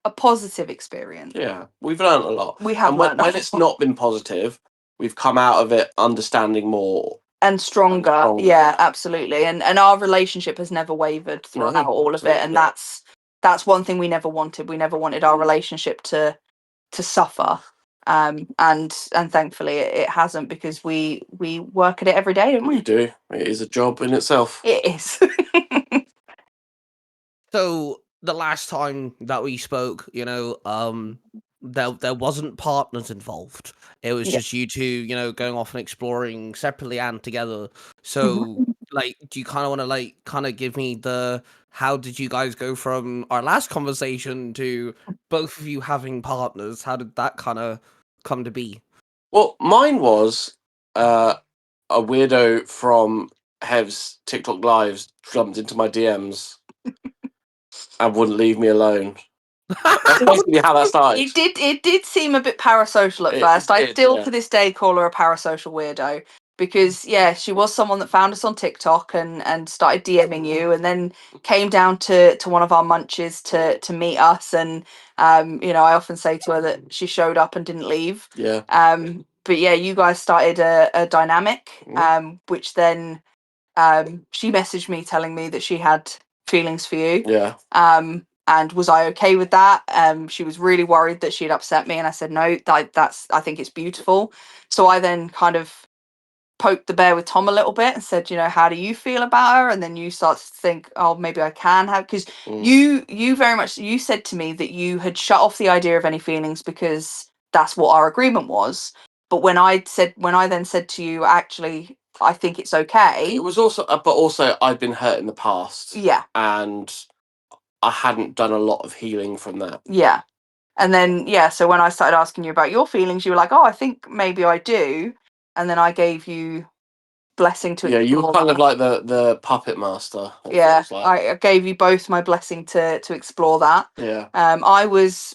a positive experience. Yeah, we've learned a lot. We have, and when it's not been positive, we've come out of it understanding more and stronger. Yeah, absolutely. And our relationship has never wavered throughout all of it, and that's one thing we never wanted. We never wanted our relationship to suffer. And thankfully it hasn't, because we work at it every day, don't we? We do. It is a job in itself. It is. So the last time that we spoke, there wasn't partners involved. It was just you two, going off and exploring separately and together. So like, do you kind of want to like kind of give me the how did you guys go from our last conversation to both of you having partners? How did that kind of come to be? Well, mine was a weirdo from Hev's TikTok lives jumped into my DMs and wouldn't leave me alone. That's basically how that started. It did seem a bit parasocial at It first. I did, still yeah. to this day call her a parasocial weirdo because yeah, she was someone that found us on TikTok and started DMing you and then came down to one of our munches to meet us and you know, I often say to her that she showed up and didn't leave. Yeah. But yeah, you guys started a dynamic which then she messaged me telling me that she had feelings for you. Yeah. And was I okay with that? She was really worried that she'd upset me, and I said no. That's I think it's beautiful. So I then kind of poked the bear with Tom a little bit and said, you know, how do you feel about her? And then you start to think, oh, maybe I can have because you very much you said to me that you had shut off the idea of any feelings because that's what our agreement was. But when I then said to you, actually, I think it's okay. It was also, but also I'd been hurt in the past. Yeah. And I hadn't done a lot of healing from that. Yeah. And then, yeah, so when I started asking you about your feelings, you were like, oh, I think maybe I do. And then I gave you blessing to Yeah, you were explore kind that. of like the puppet master. It Yeah, feels like. I gave you both my blessing to explore that. Yeah. I was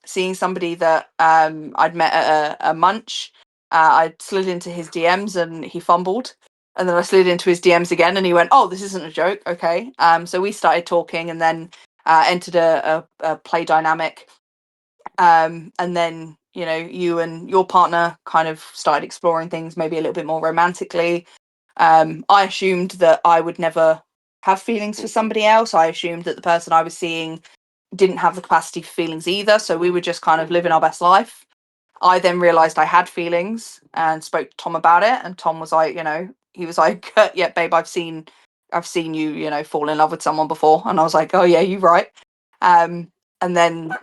seeing somebody that I'd met at a munch. I slid into his DMs and he fumbled. And then I slid into his DMs again and he went, oh, this isn't a joke. Okay. So we started talking and then entered a play dynamic. And then, you know, you and your partner kind of started exploring things maybe a little bit more romantically. I assumed that I would never have feelings for somebody else. I assumed that the person I was seeing didn't have the capacity for feelings either. So we were just kind of living our best life. I then realized I had feelings and spoke to Tom about it. And Tom was like, you know, he was like, yeah, babe, I've seen you, you know, fall in love with someone before. And I was like, oh yeah, you're right. And then,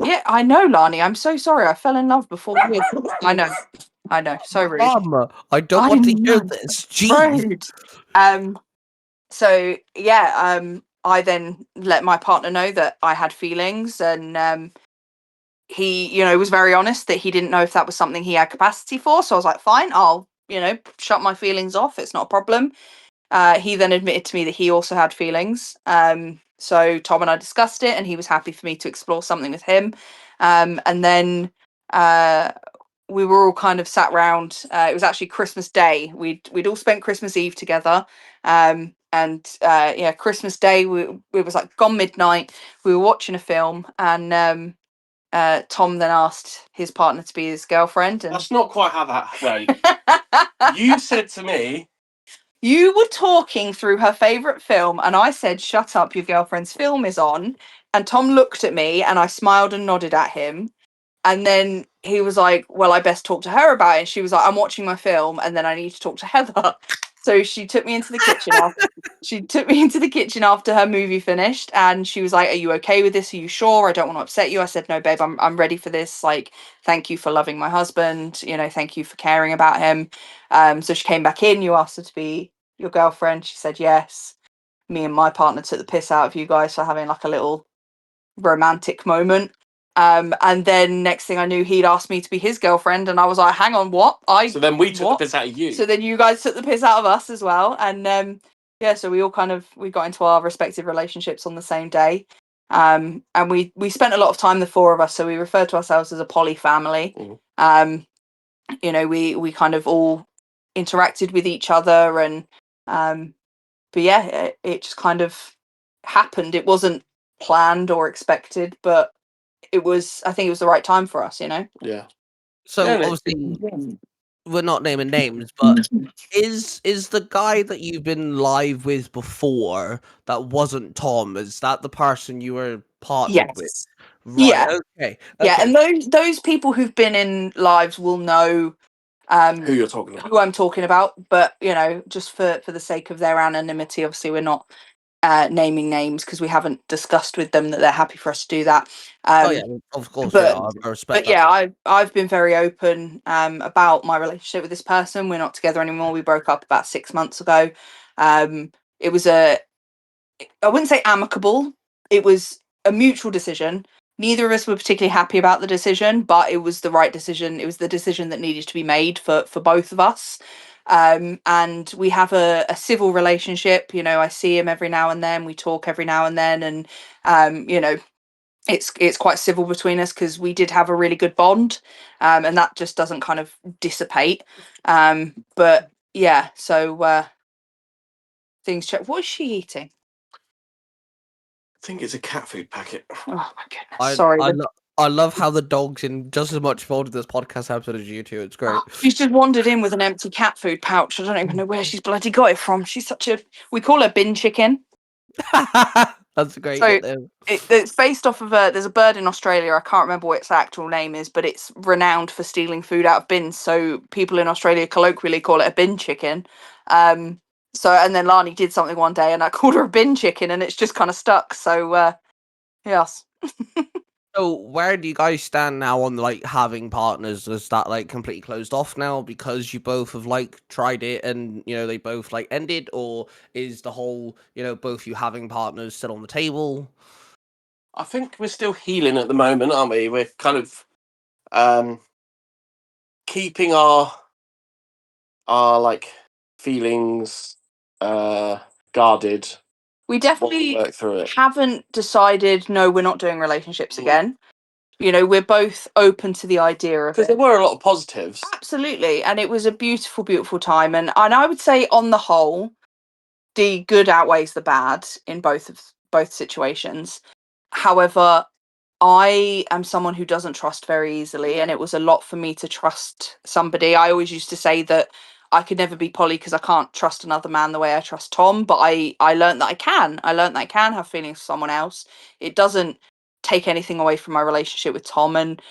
yeah, I know, Lani. I'm so sorry. I fell in love before you. I know. So rude. I don't I want to hear know. this. Jeez. Rude. So yeah, I then let my partner know that I had feelings, and he, you know, was very honest that he didn't know if that was something he had capacity for. So I was like, fine, I'll, you know, shut my feelings off. It's not a problem. He then admitted to me that he also had feelings. So Tom and I discussed it, and he was happy for me to explore something with him. And then we were all kind of sat round. It was actually Christmas Day. We'd all spent Christmas Eve together. And yeah, Christmas Day, we was like gone midnight. We were watching a film, and Tom then asked his partner to be his girlfriend. And That's not quite how that went. You said to me, you were talking through her favourite film, and I said, shut up, your girlfriend's film is on. And Tom looked at me, and I smiled and nodded at him. And then he was like, well, I best talk to her about it. And she was like, I'm watching my film, and then I need to talk to Heather. So she took me into the kitchen after her movie finished, and she was like, are you okay with this? Are you sure? I don't want to upset you. I said, no, babe, I'm ready for this. Like, thank you for loving my husband. You know, thank you for caring about him. So she came back in. You asked her to be your girlfriend. She said yes. Me and my partner took the piss out of you guys for having like a little romantic moment. And then next thing I knew, he'd asked me to be his girlfriend, and I was like, hang on, what? so then we took what? the piss out of you. So then you guys took the piss out of us as well. And yeah, so we all we got into our respective relationships on the same day. And we spent a lot of time, the four of us, so we refer to ourselves as a poly family. You know, we kind of all interacted with each other, and but yeah, it just kind of happened. It wasn't planned or expected, but I think it was the right time for us, you know? Yeah. So Yeah, obviously we're not naming names, but is the guy that you've been live with before that wasn't Tom, is that the person you were partnered with? Yes. Right. Yeah. Okay. Yeah, Okay. and those people who've been in lives will know who you're talking about. who I'm talking about, but you know, just for the sake of their anonymity, obviously we're not naming names because we haven't discussed with them that they're happy for us to do that. Oh yeah, of course. but- Yeah, I respect But that. yeah, I've been very open about my relationship with this person. We're not together anymore. We broke up about 6 months ago. It was I wouldn't say amicable. It was a mutual decision. Neither of us were particularly happy about the decision, but it was the right decision. It was the decision that needed to be made for both of us. And we have a civil relationship. You know, I see him every now and then. We talk every now and then, and you know, it's quite civil between us because we did have a really good bond, and that just doesn't kind of dissipate. But yeah, so things check. What is she eating? I think it's a cat food packet. Oh my goodness! Sorry, I love how the dog's in just as much involved in this podcast episode as you two. It's great. she's just wandered in with an empty cat food pouch. I don't even know where she's bloody got it from. She's such a. We call her bin chicken. That's a great So, nickname. It's based off of there's a bird in Australia. I can't remember what its actual name is, but it's renowned for stealing food out of bins. So people in Australia colloquially call it a bin chicken. So and then Lani did something one day, and I called her a bin chicken, and it's just kind of stuck. So yes. So where do you guys stand now on like having partners? Is that like completely closed off now because you both have like tried it and you know they both like ended, or is the whole both you having partners still on the table? I think we're still healing at the moment, aren't we? We're kind of keeping our like feelings guarded. We while definitely work through it. haven't decided. No, we're not doing relationships again. You know, we're both open to the idea of Because it. there were a lot of positives. Absolutely, and it was a beautiful, beautiful time. And I would say, on the whole, the good outweighs the bad in both situations. However, I am someone who doesn't trust very easily, and it was a lot for me to trust somebody. I always used to say that I could never be poly because I can't trust another man the way I trust Tom. But I learned that I can. I learned that I can have feelings for someone else. It doesn't take anything away from my relationship with Tom. And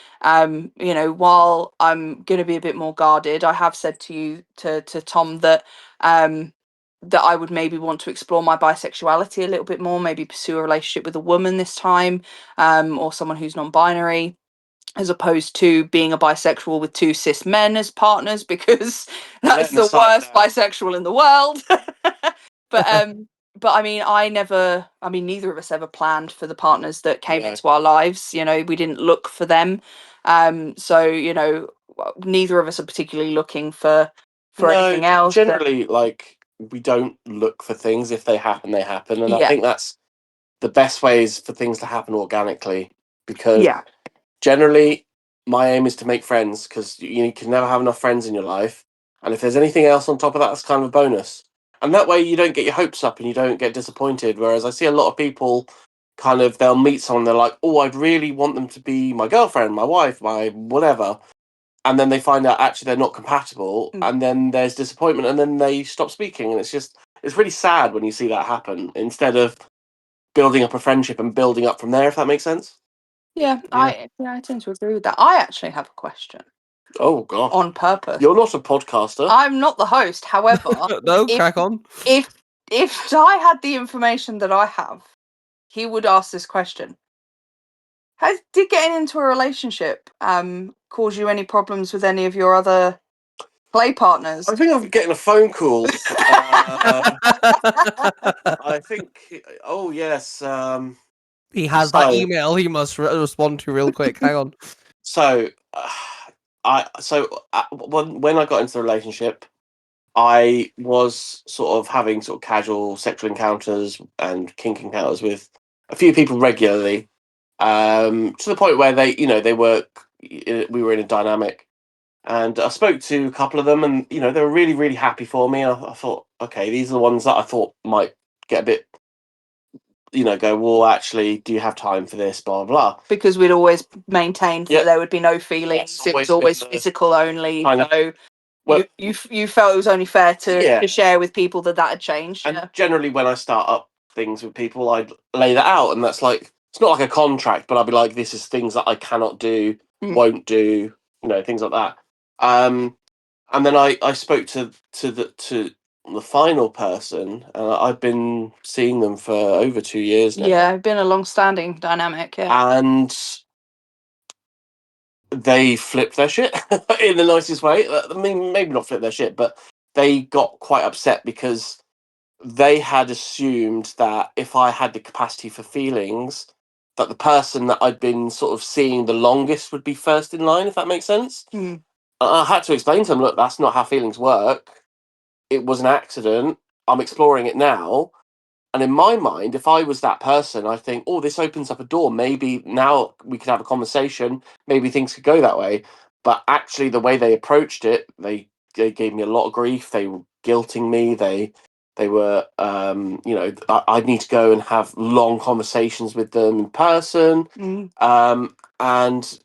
you know, while I'm going to be a bit more guarded, I have said to you to Tom that that I would maybe want to explore my bisexuality a little bit more, maybe pursue a relationship with a woman this time, or someone who's non-binary, as opposed to being a bisexual with two cis men as partners, because that's letting the the site worst down. bisexual in the world. But I mean, neither of us ever planned for the partners that came No. into our lives. You know, we didn't look for them. So you know, neither of us are particularly looking for anything else. Generally, like, we don't look for things. If they happen, they happen. And I Yeah. think that's the best ways for things to happen organically. Because Yeah. generally, my aim is to make friends, because you can never have enough friends in your life. And if there's anything else on top of that, that's kind of a bonus. And that way you don't get your hopes up and you don't get disappointed. Whereas I see a lot of people kind of, they'll meet someone, they're like, oh, I'd really want them to be my girlfriend, my wife, my whatever. And then they find out actually they're not compatible, and then there's disappointment, and then they stop speaking. And it's really sad when you see that happen, instead of building up a friendship and building up from there, if that makes sense. Yeah, I tend to agree with that. I actually have a question Oh, God. on purpose. You're not a podcaster. I'm not the host. However, No, if- crack on. if I had the information that I have, he would ask this question. Did getting into a relationship cause you any problems with any of your other play partners? I think I'm getting a phone call. I think, oh, yes. He has that So- email he must respond to real quick. Hang on. So, when I got into the relationship, I was sort of having sort of casual sexual encounters and kink encounters with a few people regularly, to the point where we were in a dynamic, and I spoke to a couple of them, and they were really, really happy for me. I thought, okay, these are the ones that I thought might get a bit, go, well, actually, do you have time for this? Blah blah. Because we'd always maintained that there would be no feelings. That's It was always always been the physical only. kind of- So Well- you felt it was only fair to Yeah. share with people that had changed. And generally, when I start up things with people, I'd lay that out, and that's like, it's not like a contract, but I'd be like, this is things that I cannot do, won't do, things like that. And then I spoke to the final person, and I've been seeing them for over 2 years now. Yeah, been a long-standing dynamic. Yeah. And they flipped their shit in the nicest way. I mean, maybe not flip their shit, but they got quite upset because they had assumed that if I had the capacity for feelings, that the person that I'd been sort of seeing the longest would be first in line, if that makes sense. Mm. I had to explain to them, look, that's not how feelings work. It was an accident. I'm exploring it now. And in my mind, if I was that person, I think, oh, this opens up a door. Maybe now we could have a conversation. Maybe things could go that way. But actually, the way they approached it, they gave me a lot of grief. They were guilting me. They were, I'd need to go and have long conversations with them in person. Mm. And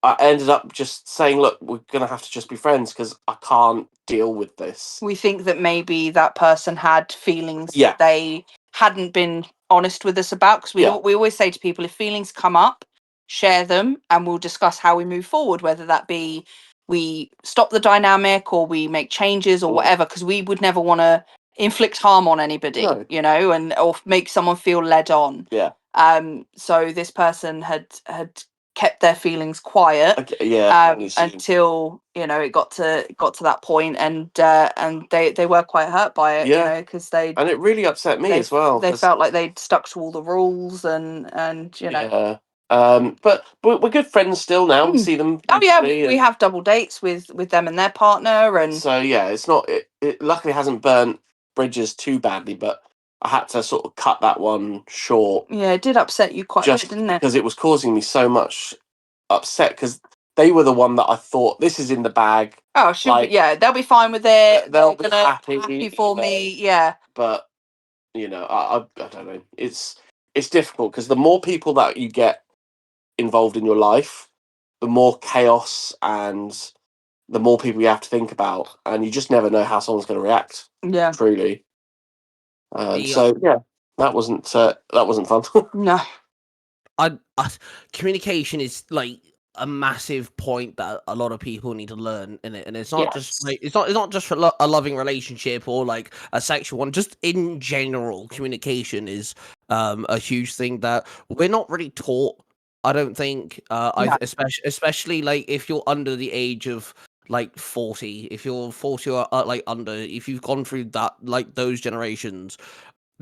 I ended up just saying, look, we're going to have to just be friends because I can't deal with this. We think that maybe that person had feelings Yeah. that they hadn't been honest with us about, because we Yeah. we always say to people, if feelings come up, share them and we'll discuss how we move forward, whether that be we stop the dynamic or we make changes or Mm. whatever, because we would never want to inflict harm on anybody, No. you know, and or make someone feel led on. Yeah. So this person had kept their feelings quiet Okay, yeah. until, you know, it got to that point, and they were quite hurt by it, Yeah. you know, because And it really upset me as well. they 'cause- felt like they'd stuck to all the rules, and you know. Yeah. But we're good friends still now. We see them. Oh yeah, weekly we and- have double dates with them and their partner, and So yeah, it's not. It luckily hasn't burnt bridges too badly, but I had to sort of cut that one short yeah, it did upset you quite a just bit, didn't it? because it was causing me so much upset. Because they were the one that I thought this is in the bag, Oh, should like, yeah, they'll be fine with it. they'll They're be gonna happy, for you know. me, yeah. But you know, I don't know. It's difficult because the more people that you get involved in your life, the more chaos and the more people you have to think about, and you just never know how someone's going to react. Yeah. Truly. Yeah. So yeah, that wasn't fun. No. I communication is like a massive point that a lot of people need to learn in it, and it's not just Yes. like it's not just for a loving relationship or like a sexual one. Just in general, communication is a huge thing that we're not really taught. I don't think. No. Especially like if you're under the age of like 40, if you're 40 or like under, if you've gone through that, like those generations,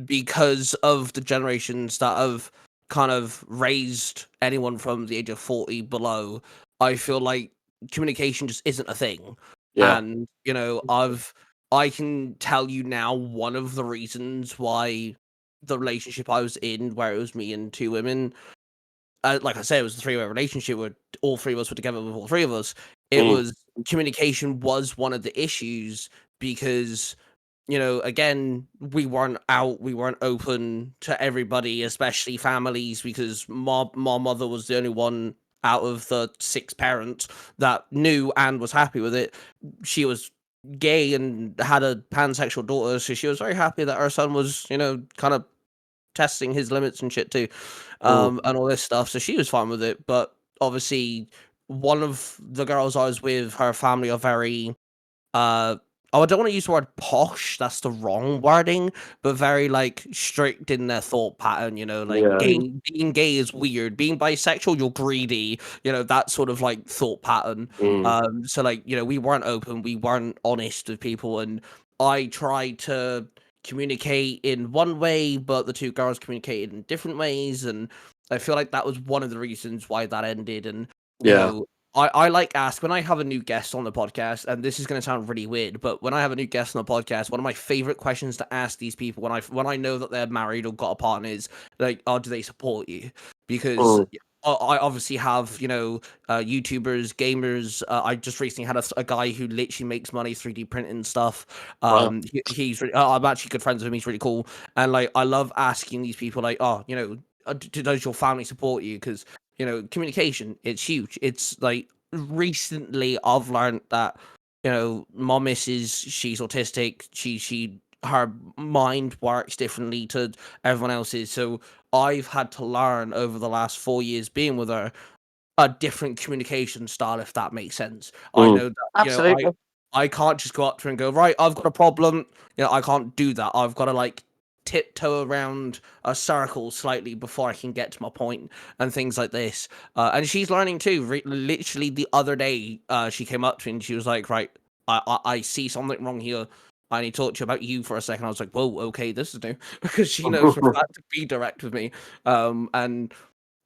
because of the generations that have kind of raised anyone from the age of 40 below, I feel like communication just isn't a thing. Yeah. And you know, I can tell you now one of the reasons why the relationship I was in, where it was me and two women, like I said, it was a three-way relationship where all three of us were together with all three of us. It was communication was one of the issues because, you know, again, we weren't open to everybody, especially families, because my mother was the only one out of the 6 parents that knew and was happy with it. She was gay and had a pansexual daughter, so she was very happy that her son was, you know, kind of testing his limits and shit too, and all this stuff. So she was fine with it. But obviously, one of the girls I was with, her family are very, I don't want to use the word posh. That's the wrong wording, but very like strict in their thought pattern. You know, like Yeah. being gay is weird. Being bisexual, you're greedy. You know, that sort of like thought pattern. So like, you know, we weren't open. We weren't honest with people, and I tried to communicate in one way, but the two girls communicated in different ways, and I feel like that was one of the reasons why that ended. And you Yeah. know, I like ask when I have a new guest on the podcast, and this is going to sound really weird, but when I have a new guest on the podcast, one of my favorite questions to ask these people when I know that they're married or got a partner is like, "Oh, do they support you?" Because I obviously have, you know, YouTubers, gamers. I just recently had a guy who literally makes money 3D printing stuff. Wow. He's I'm actually good friends with him. He's really cool, and like I love asking these people like, "Oh, you know, does your family support you?" Because you know, communication, it's huge. It's like recently I've learned that, you know, my missus, she's autistic. Her mind works differently to everyone else's. So I've had to learn over the last 4 years being with her a different communication style, if that makes sense. I know that, you know, Absolutely. I can't just go up to her and go, right, I've got a problem. I can't do that. I've got to like tiptoe around a circle slightly before I can get to my point and things like this. And she's learning too. Literally the other day, she came up to me and she was like, right, I see something wrong here. I need to talk to you about you for a second. I was like, whoa, okay, this is new. Because she knows for a fact to be direct with me. And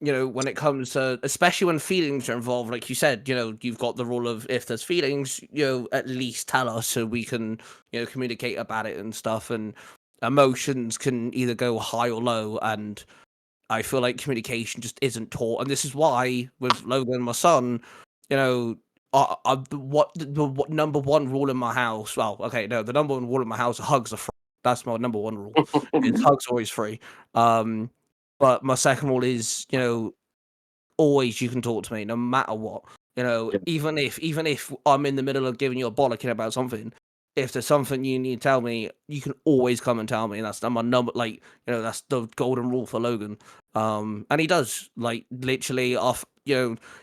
when it comes to, especially when feelings are involved, like you said, you've got the rule of if there's feelings, at least tell us so we can, communicate about it and stuff. And emotions can either go high or low. And I feel like communication just isn't taught. And this is why with Logan, my son, what number one rule in my house? Well, okay, no, the number one rule in my house: hugs are free. That's my number one rule. Hugs are always free. But my second rule is, always you can talk to me no matter what. Even if I'm in the middle of giving you a bollocking about something, if there's something you need to tell me, you can always come and tell me. And that's my number. Like, that's the golden rule for Logan. And he does, like, literally off.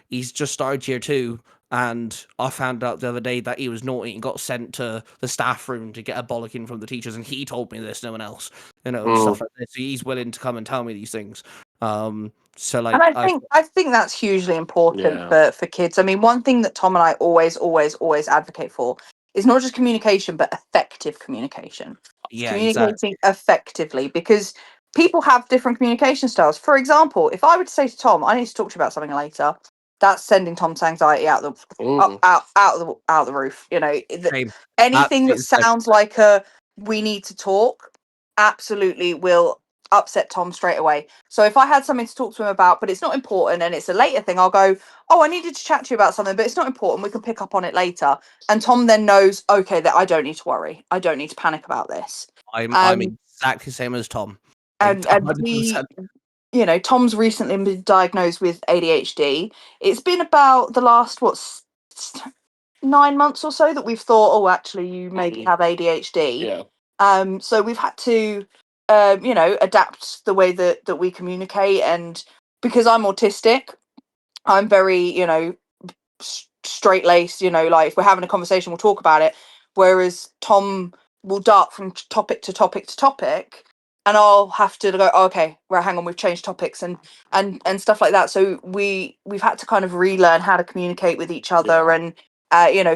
He's just started year 2. And I found out the other day that he was naughty and got sent to the staff room to get a bollocking from the teachers. And he told me this, no one else, stuff like this. He's willing to come and tell me these things. So like, and I think that's hugely important for kids. I mean, one thing that Tom and I always advocate for is not just communication, but effective communication. Communicating effectively, because people have different communication styles. For example, if I were to say to Tom, I need to talk to you about something later, that's sending Tom's anxiety out of the roof. Anything that sounds like we need to talk absolutely will upset Tom straight away. So if I had something to talk to him about, but it's not important and it's a later thing, I'll go, oh, I needed to chat to you about something, but it's not important. We can pick up on it later. And Tom then knows, okay, that I don't need to worry. I don't need to panic about this. I'm exactly the same as Tom. And we, Tom's recently been diagnosed with ADHD. It's been about the last 9 months or so that we've thought, oh, actually, you maybe have ADHD. Yeah. So we've had to, adapt the way that we communicate. And because I'm autistic, I'm very, straight laced. Like if we're having a conversation, we'll talk about it. Whereas Tom will dart from topic to topic to topic. And I'll have to go, oh, okay, right, hang on, we've changed topics and stuff like that. So we've had to kind of relearn how to communicate with each other. And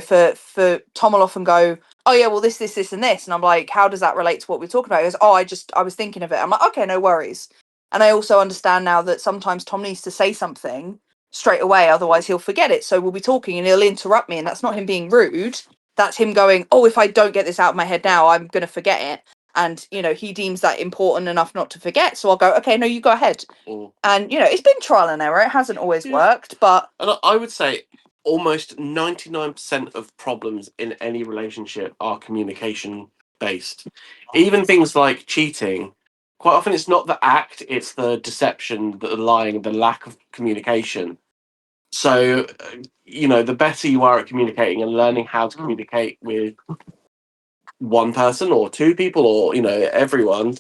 for Tom will often go, oh yeah, well this and this, and I'm like, how does that relate to what we're talking about? He goes, oh, I was thinking of it. I'm like, okay, no worries. And I also understand now that sometimes Tom needs to say something straight away, otherwise he'll forget it. So we'll be talking and he'll interrupt me, and that's not him being rude. That's him going, oh, if I don't get this out of my head now, I'm going to forget it. And, he deems that important enough not to forget. So I'll go, okay, no, you go ahead. And, it's been trial and error. It hasn't always worked, but... And I would say almost 99% of problems in any relationship are communication based. Even things like cheating, quite often it's not the act, it's the deception, the lying, the lack of communication. So, the better you are at communicating and learning how to communicate with one person or two people or, everyone,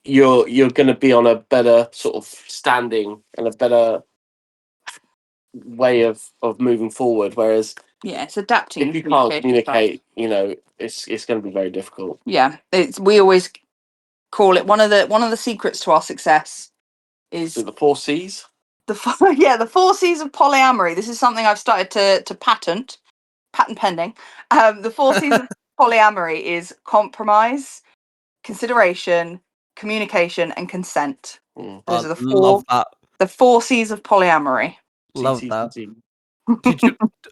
you're going to be on a better sort of standing and a better way of moving forward. Whereas it's adapting. If you can't communicate, it's going to be very difficult. Yeah, we always call it one of the secrets to our success is the 4 C's. The 4 C's of polyamory. This is something I've started to patent pending. The 4 C's of polyamory is compromise, consideration, communication, and consent. Those are the 4 C's of polyamory. Love that.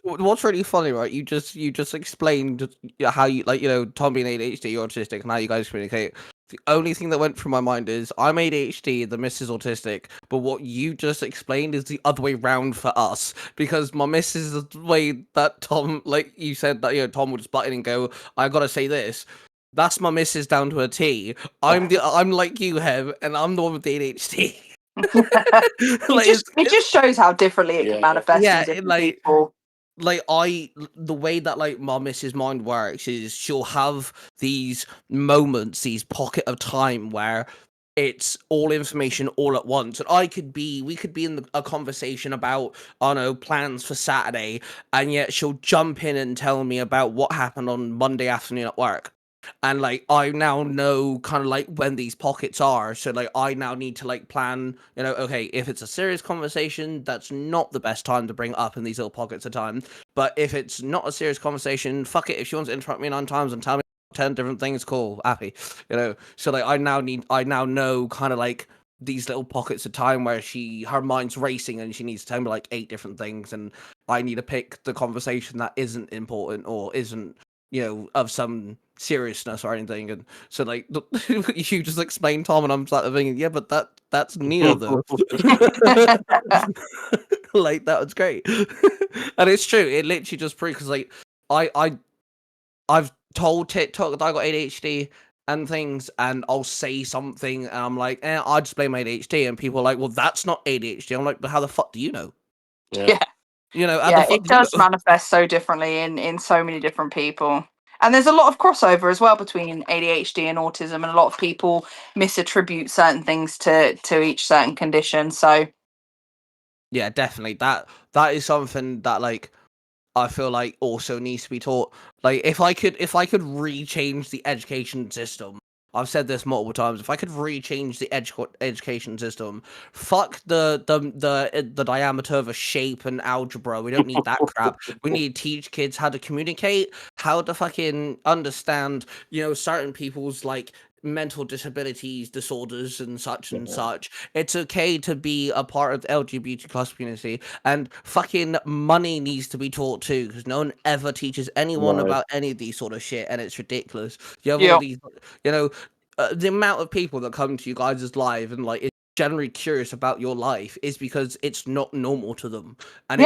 What's really funny, right? You just explained how you Tom being ADHD, you're autistic, and how you guys communicate. The only thing that went through my mind is I'm ADHD, the miss is autistic, but what you just explained is the other way round for us, because my miss is the way that Tom, like you said, that Tom would just butt in and go, I gotta say this. That's my missus down to a T. I'm like you, Hev, and I'm the one with the ADHD. It just shows how differently it can manifest in different people. The way that my missus' mind works is she'll have these moments, these pocket of time where it's all information all at once. And we could be in a conversation about, I don't know, plans for Saturday, and yet she'll jump in and tell me about what happened on Monday afternoon at work. And like, I now know kind of like when these pockets are. So like, I now need to like plan, okay, if it's a serious conversation, that's not the best time to bring it up in these little pockets of time. But if it's not a serious conversation, fuck it. If she wants to interrupt me 9 times and tell me 10 different things, cool, happy. So like, I now know kind of like these little pockets of time where her mind's racing and she needs to tell me like 8 different things, and I need to pick the conversation that isn't important or isn't, of some seriousness or anything. And so like, you just explained, Tom, and I'm sort of thinking, yeah, but that's Neo though. Like, that was great. And it's true, it literally just proves, because like, I've told TikTok that I got ADHD and things, and I'll say something and I'm like, I just blame my ADHD, and people are like, well, that's not ADHD. I'm like, but how the fuck do you know? Yeah. How the fuck It do you does know? manifest so differently in so many different people. And there's a lot of crossover as well between ADHD and autism, and a lot of people misattribute certain things to each certain condition. So Yeah, definitely. That is something that like I feel like also needs to be taught. Like, if I could re-change the education system, I've said this multiple times. If I could re-change the education system, fuck the diameter of a shape and algebra. We don't need that crap. We need to teach kids how to communicate, how to fucking understand, certain people's like mental disabilities, disorders, and such and such. It's okay to be a part of the LGBT plus community, and fucking money needs to be taught too, because no one ever teaches anyone No. about any of these sort of shit, and it's ridiculous. You have all these, the amount of people that come to you guys' live and like is generally curious about your life is because it's not normal to them. And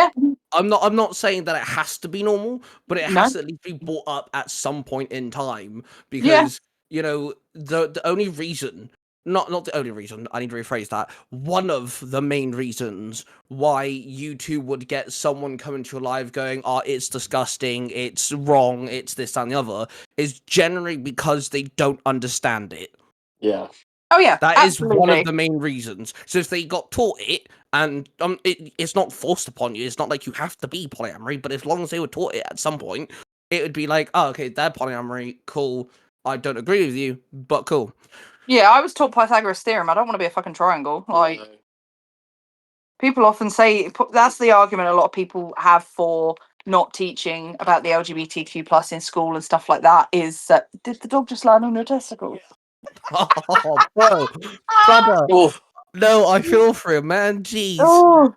I'm not saying that it has to be normal, but it has to at least be brought up at some point in time, because the only reason, not the only reason, I need to rephrase that, one of the main reasons why you two would get someone coming to your live going, oh, it's disgusting, it's wrong, it's this, that, and the other, is generally because they don't understand it. Yeah. Oh yeah, That absolutely. is one of the main reasons. So if they got taught it, and it's not forced upon you, it's not like you have to be polyamory, but as long as they were taught it at some point, it would be like, oh, okay, they're polyamory, cool. I don't agree with you, but cool. Yeah, I was taught Pythagoras theorem. I don't want to be a fucking triangle. Like, people often say that's the argument a lot of people have for not teaching about the LGBTQ plus in school and stuff like that. Is did the dog just land on your testicle? Oh, bro, brother. Oof. No, I feel for him, man. Jeez. Oh.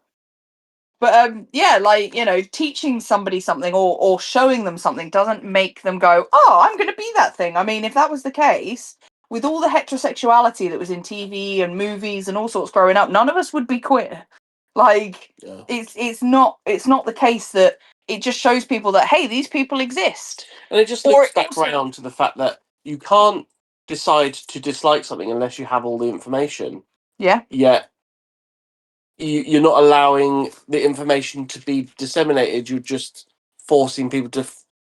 But yeah, like, teaching somebody something or showing them something doesn't make them go, oh, I'm going to be that thing. I mean, if that was the case, with all the heterosexuality that was in TV and movies and all sorts growing up, none of us would be queer. Like, it's not the case that it just shows people that, hey, these people exist. And it just looks back around to the fact that you can't decide to dislike something unless you have all the information. Yeah. Yet you're not allowing the information to be disseminated. You're just forcing people to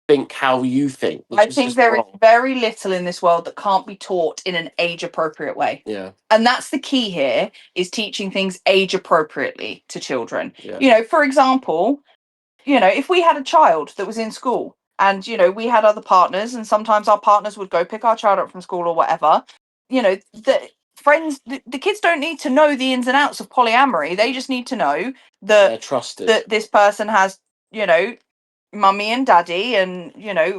think how you think. I think there is very little in this world that can't be taught in an age appropriate way. Yeah. And that's the key here, is teaching things age appropriately to children. Yeah. For example, if we had a child that was in school and, we had other partners, and sometimes our partners would go pick our child up from school or whatever, the kids don't need to know the ins and outs of polyamory. They just need to know they're trusted. that this person has, mummy and daddy and,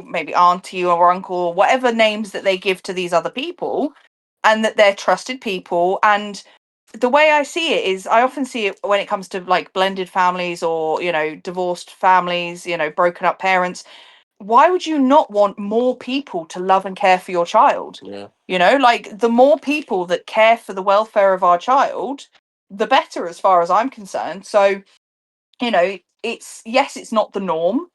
maybe auntie or uncle or whatever names that they give to these other people, and that they're trusted people. And the way I see it is, I often see it when it comes to like blended families or, divorced families, broken up parents. Why would you not want more people to love and care for your child? Yeah. Like, the more people that care for the welfare of our child, the better, as far as I'm concerned. So, it's not the norm,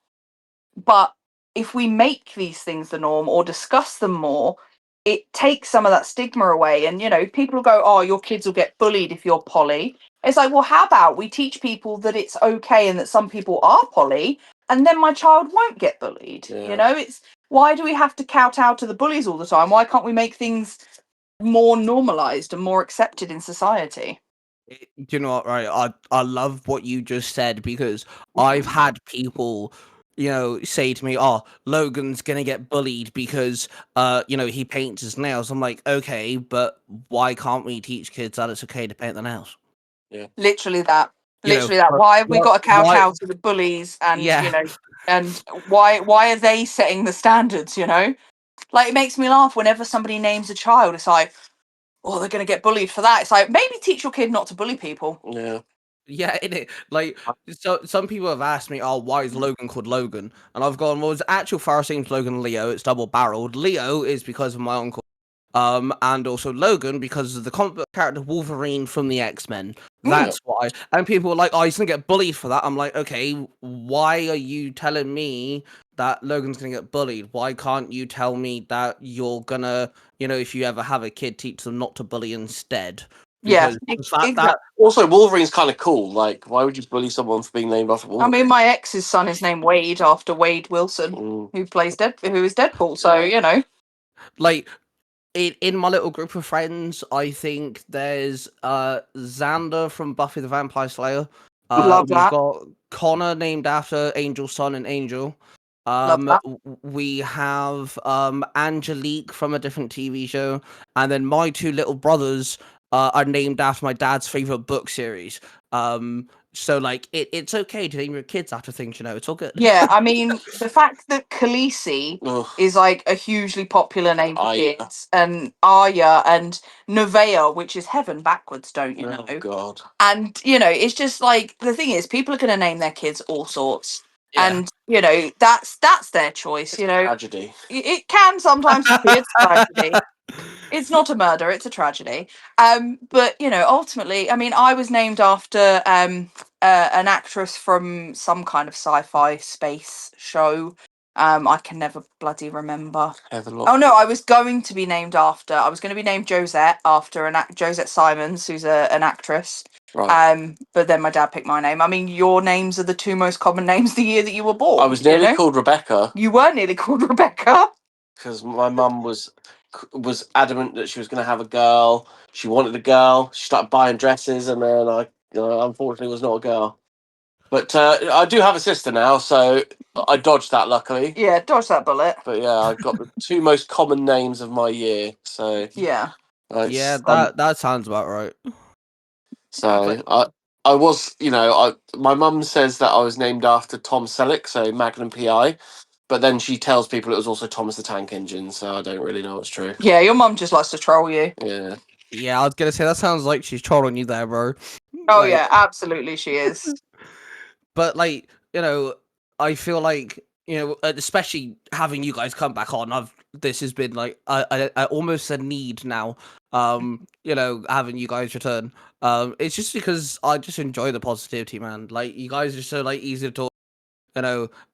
but if we make these things the norm or discuss them more, it takes some of that stigma away. And, people will go, oh, your kids will get bullied if you're poly. It's like, well, how about we teach people that it's okay and that some people are poly, and then my child won't get bullied. Yeah. It's, why do we have to kowtow to the bullies all the time? Why can't we make things more normalized and more accepted in society. Do you know what, right? I love what you just said, because I've had people, say to me, "Oh, Logan's gonna get bullied because he paints his nails." I'm like, okay, but why can't we teach kids that it's okay to paint their nails? Literally that. You know, Literally that. Why have we got to why- kowtow to the bullies, and Yeah. and why are they setting the standards? Like, it makes me laugh whenever somebody names a child. It's like, oh, they're going to get bullied for that. It's like, maybe teach your kid not to bully people. Yeah. Yeah, innit? Like, so some people have asked me, "Oh, why is Logan called Logan?" And I've gone, "Well, his actual first name's Logan Leo. It's double-barreled. Leo is because of my uncle, and also Logan because of the comic book character Wolverine from the X-Men. That's why." And people are like, "Oh, he's gonna get bullied for that." I'm like, okay, why are you telling me that Logan's gonna get bullied? Why can't you tell me that you're gonna, if you ever have a kid, teach them not to bully instead? Yeah, Because the fact exactly. that Also, Wolverine's kind of cool. Like, why would you bully someone for being named after I Wolverine? mean, my ex's son is named Wade after Wade Wilson, Mm. who is Deadpool. So like in my little group of friends, I think there's Xander from Buffy the Vampire Slayer. Love We've that. got Connor named after Angel's son and Angel. Love that. We have Angelique from a different TV show, and then my two little brothers are named after my dad's favorite book series. So like it's okay to name your kids after things, it's all good. Yeah, I mean, the fact that Khaleesi Ugh. is like a hugely popular name for Arya. kids, and Arya and Nevaeh, which is heaven backwards, don't you know? Oh God. And it's just like, the thing is, people are going to name their kids all sorts, Yeah. and that's their choice. It's a tragedy. It can sometimes be a tragedy. It's not a murder, it's a tragedy. But ultimately, I mean, I was named after an actress from some kind of sci-fi space show. I can never bloody remember. Heaven Oh no, I was going to be named Josette after Josette Simons, who's an actress. Right. But then my dad picked my name. I mean, your names are the two most common names the year that you were born. I was nearly called Rebecca You were nearly called Rebecca. because my mum was adamant that she was going to have a girl. She wanted a girl. She started buying dresses, and then I, unfortunately, was not a girl. But I do have a sister now, so I dodged that luckily. Yeah, dodge that bullet. But yeah, I got the two most common names of my year. So Yeah. Yeah, that sounds about right. So I was, my mum says that I was named after Tom Selleck, so Magnum PI, but then she tells people it was also Thomas the Tank Engine, so I don't really know what's true. Yeah, your mum just likes to troll you. Yeah. Yeah, I was gonna say that sounds like she's trolling you there, bro. Oh Like, yeah, absolutely she is. But like, I feel like, especially having you guys come back on, this has been like I almost a need now. Having you guys return. It's just because I just enjoy the positivity, man. Like, you guys are so like easy to talk,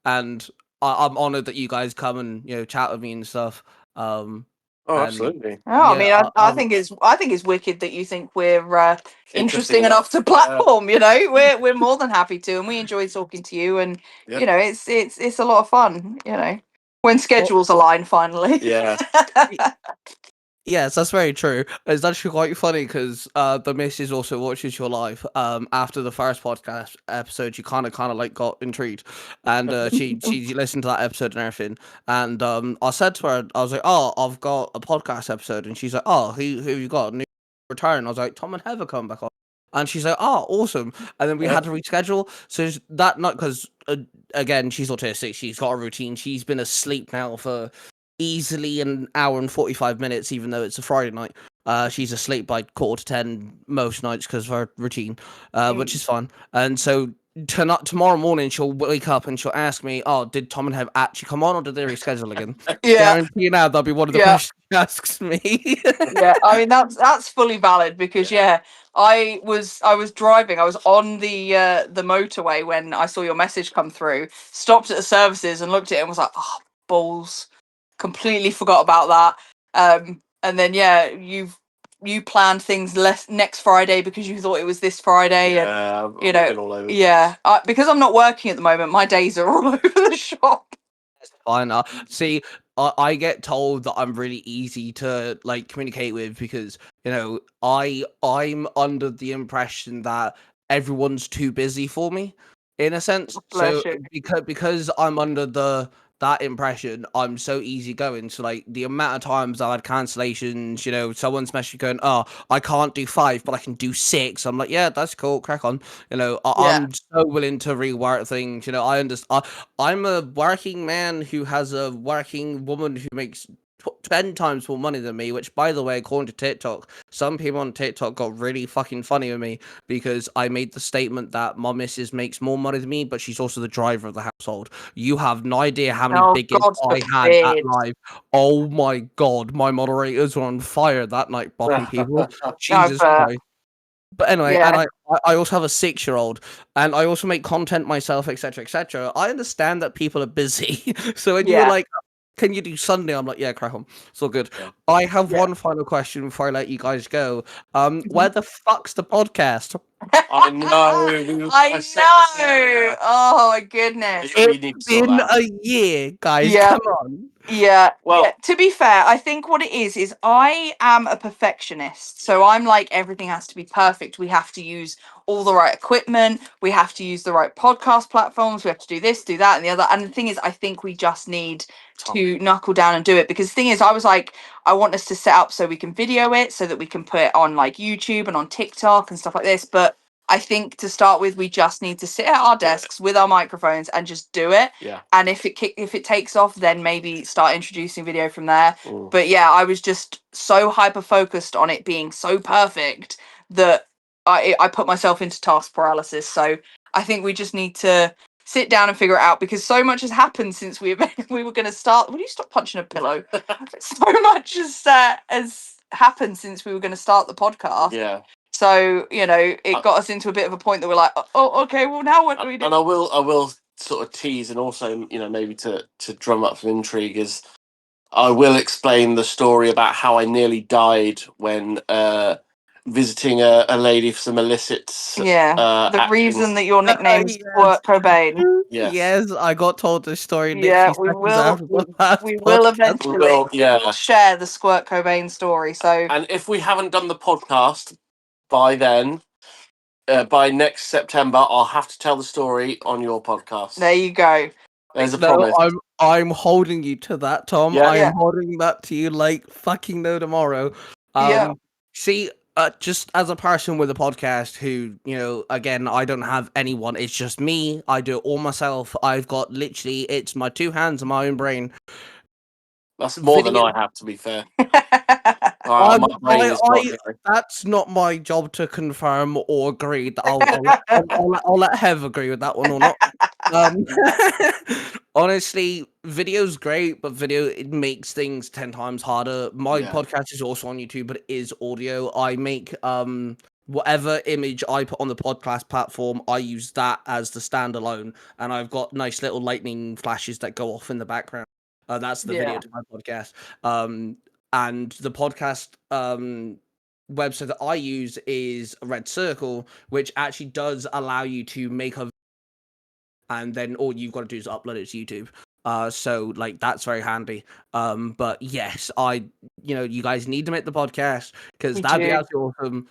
and I'm honored that you guys come and chat with me and stuff. Oh, And absolutely. Oh, I mean, I um, think it's wicked that you think we're interesting enough to Yeah. platform. We're more than happy to, and we enjoy talking to you. And Yep. it's a lot of fun. When schedules align finally. Yeah. Yes, that's very true. It's actually quite funny because the missus also watches your live. After the first podcast episode, she kind of like got intrigued, and she listened to that episode and everything. And I said to her, I was like, "Oh, I've got a podcast episode," and she's like, "Oh, who you got? New return?" I was like, "Tom and Heather come back on," and she's like, "Oh, awesome!" And then we had to reschedule. So that night, because again, she's autistic. She's got a routine. She's been asleep now for easily an hour and 45 minutes, even though it's a Friday night. She's asleep by 9:45 most nights because of her routine, which is fun. And so tomorrow morning she'll wake up and she'll ask me, "Oh, did Tom and Have actually come on, or did they reschedule again?" Yeah, Guarantee you now that'll be one of the Yeah. questions she asks me. yeah. I mean, that's fully valid because I was driving. I was on the motorway when I saw your message come through. Stopped at the services and looked at it and was like, "Oh, balls." Completely forgot about that. And then you planned things next Friday because you thought it was this Friday. And I've been all over. because I'm not working at the moment, my days are all over the shop. It's fine. See, I get told that I'm really easy to like communicate with because I'm under the impression that everyone's too busy for me, in a sense. Bless So you. because I'm under that impression, I'm so easygoing. So like the amount of times I've had cancellations, someone's messaging going, "Oh, I can't do 5, but I can do 6." I'm like, "Yeah, that's cool. Crack on." Yeah. I'm so willing to rework things. I understand. I'm a working man who has a working woman who makes 10 times more money than me, which, by the way, according to TikTok, some people on TikTok got really fucking funny with me because I made the statement that my missus makes more money than me, but she's also the driver of the household. You have no idea how many Oh, biggins God I had at forbid. live. Oh my god, my moderators were on fire that night, blocking people. Jesus bet. Christ. But anyway, Yeah. and I also have a 6-year-old, and I also make content myself, etc., etc. I understand that people are busy, so when you were Yeah. like, "Can you do Sunday?" I'm like, "Yeah, crack on, it's all good." Yeah. I have Yeah. one final question before I let you guys go. Mhm. Where the fuck's the podcast? I know. I said know. Oh my goodness. We need to It's sort been that out. a year, guys. Yeah. Come on. Yeah. Well- yeah. To be fair, I think what it is I am a perfectionist. So I'm like, everything has to be perfect. We have to use all the right equipment. We have to use the right podcast platforms. We have to do this, do that, and the other. And the thing is, I think we just need to knuckle down and do it, because the thing is, I was like, I want us to set up so we can video it, so that we can put it on like YouTube and on TikTok and stuff like this. But I think to start with, we just need to sit at our desks with our microphones and just do it. Yeah. And if it takes off, then maybe start introducing video from there. Mm. But yeah, I was just so hyper focused on it being so perfect that I put myself into task paralysis. So I think we just need to sit down and figure it out, because so much has happened since we were going to start. Will you stop punching a pillow? So much has happened since we were going to start the podcast. Yeah. So it got us into a bit of a point that we're like, oh, okay, well, now what do we do? And I will sort of tease, and also maybe to drum up some intrigue, is I will explain the story about how I nearly died when visiting a lady for some illicit. Yeah, the actions. reason that your nickname is Yes. Squirt Cobain. Yes. Yes, I got told this story Yeah, literally we seconds will. after the last We will podcast. eventually. Well, yeah. We'll share the Squirt Cobain story. So And if we haven't done the podcast by then, by next September, I'll have to tell the story on your podcast. there you go. There's a No, promise. I'm holding you to that, Tom. Yeah. I am Yeah. holding that to you like fucking no tomorrow. Yeah. See, just as a person with a podcast who, again, I don't have anyone. It's just me. I do it all myself. I've got literally, it's my 2 hands and my own brain. That's more than video- I have, to be fair. My brain is not going. That's not my job to confirm or agree. I'll let Hev agree with that one or not. Honestly, video's great, but it makes things 10 times harder. My Yeah. podcast is also on YouTube, but it is audio. I make whatever image I put on the podcast platform, I use that as the standalone, and I've got nice little lightning flashes that go off in the background. That's the video Yeah. to my podcast. And the podcast website that I use is Red Circle, which actually does allow you to make a, and then all you've got to do is upload it to YouTube. So like that's very handy. But yes, you guys need to make the podcast, because We that'd be do. absolutely awesome.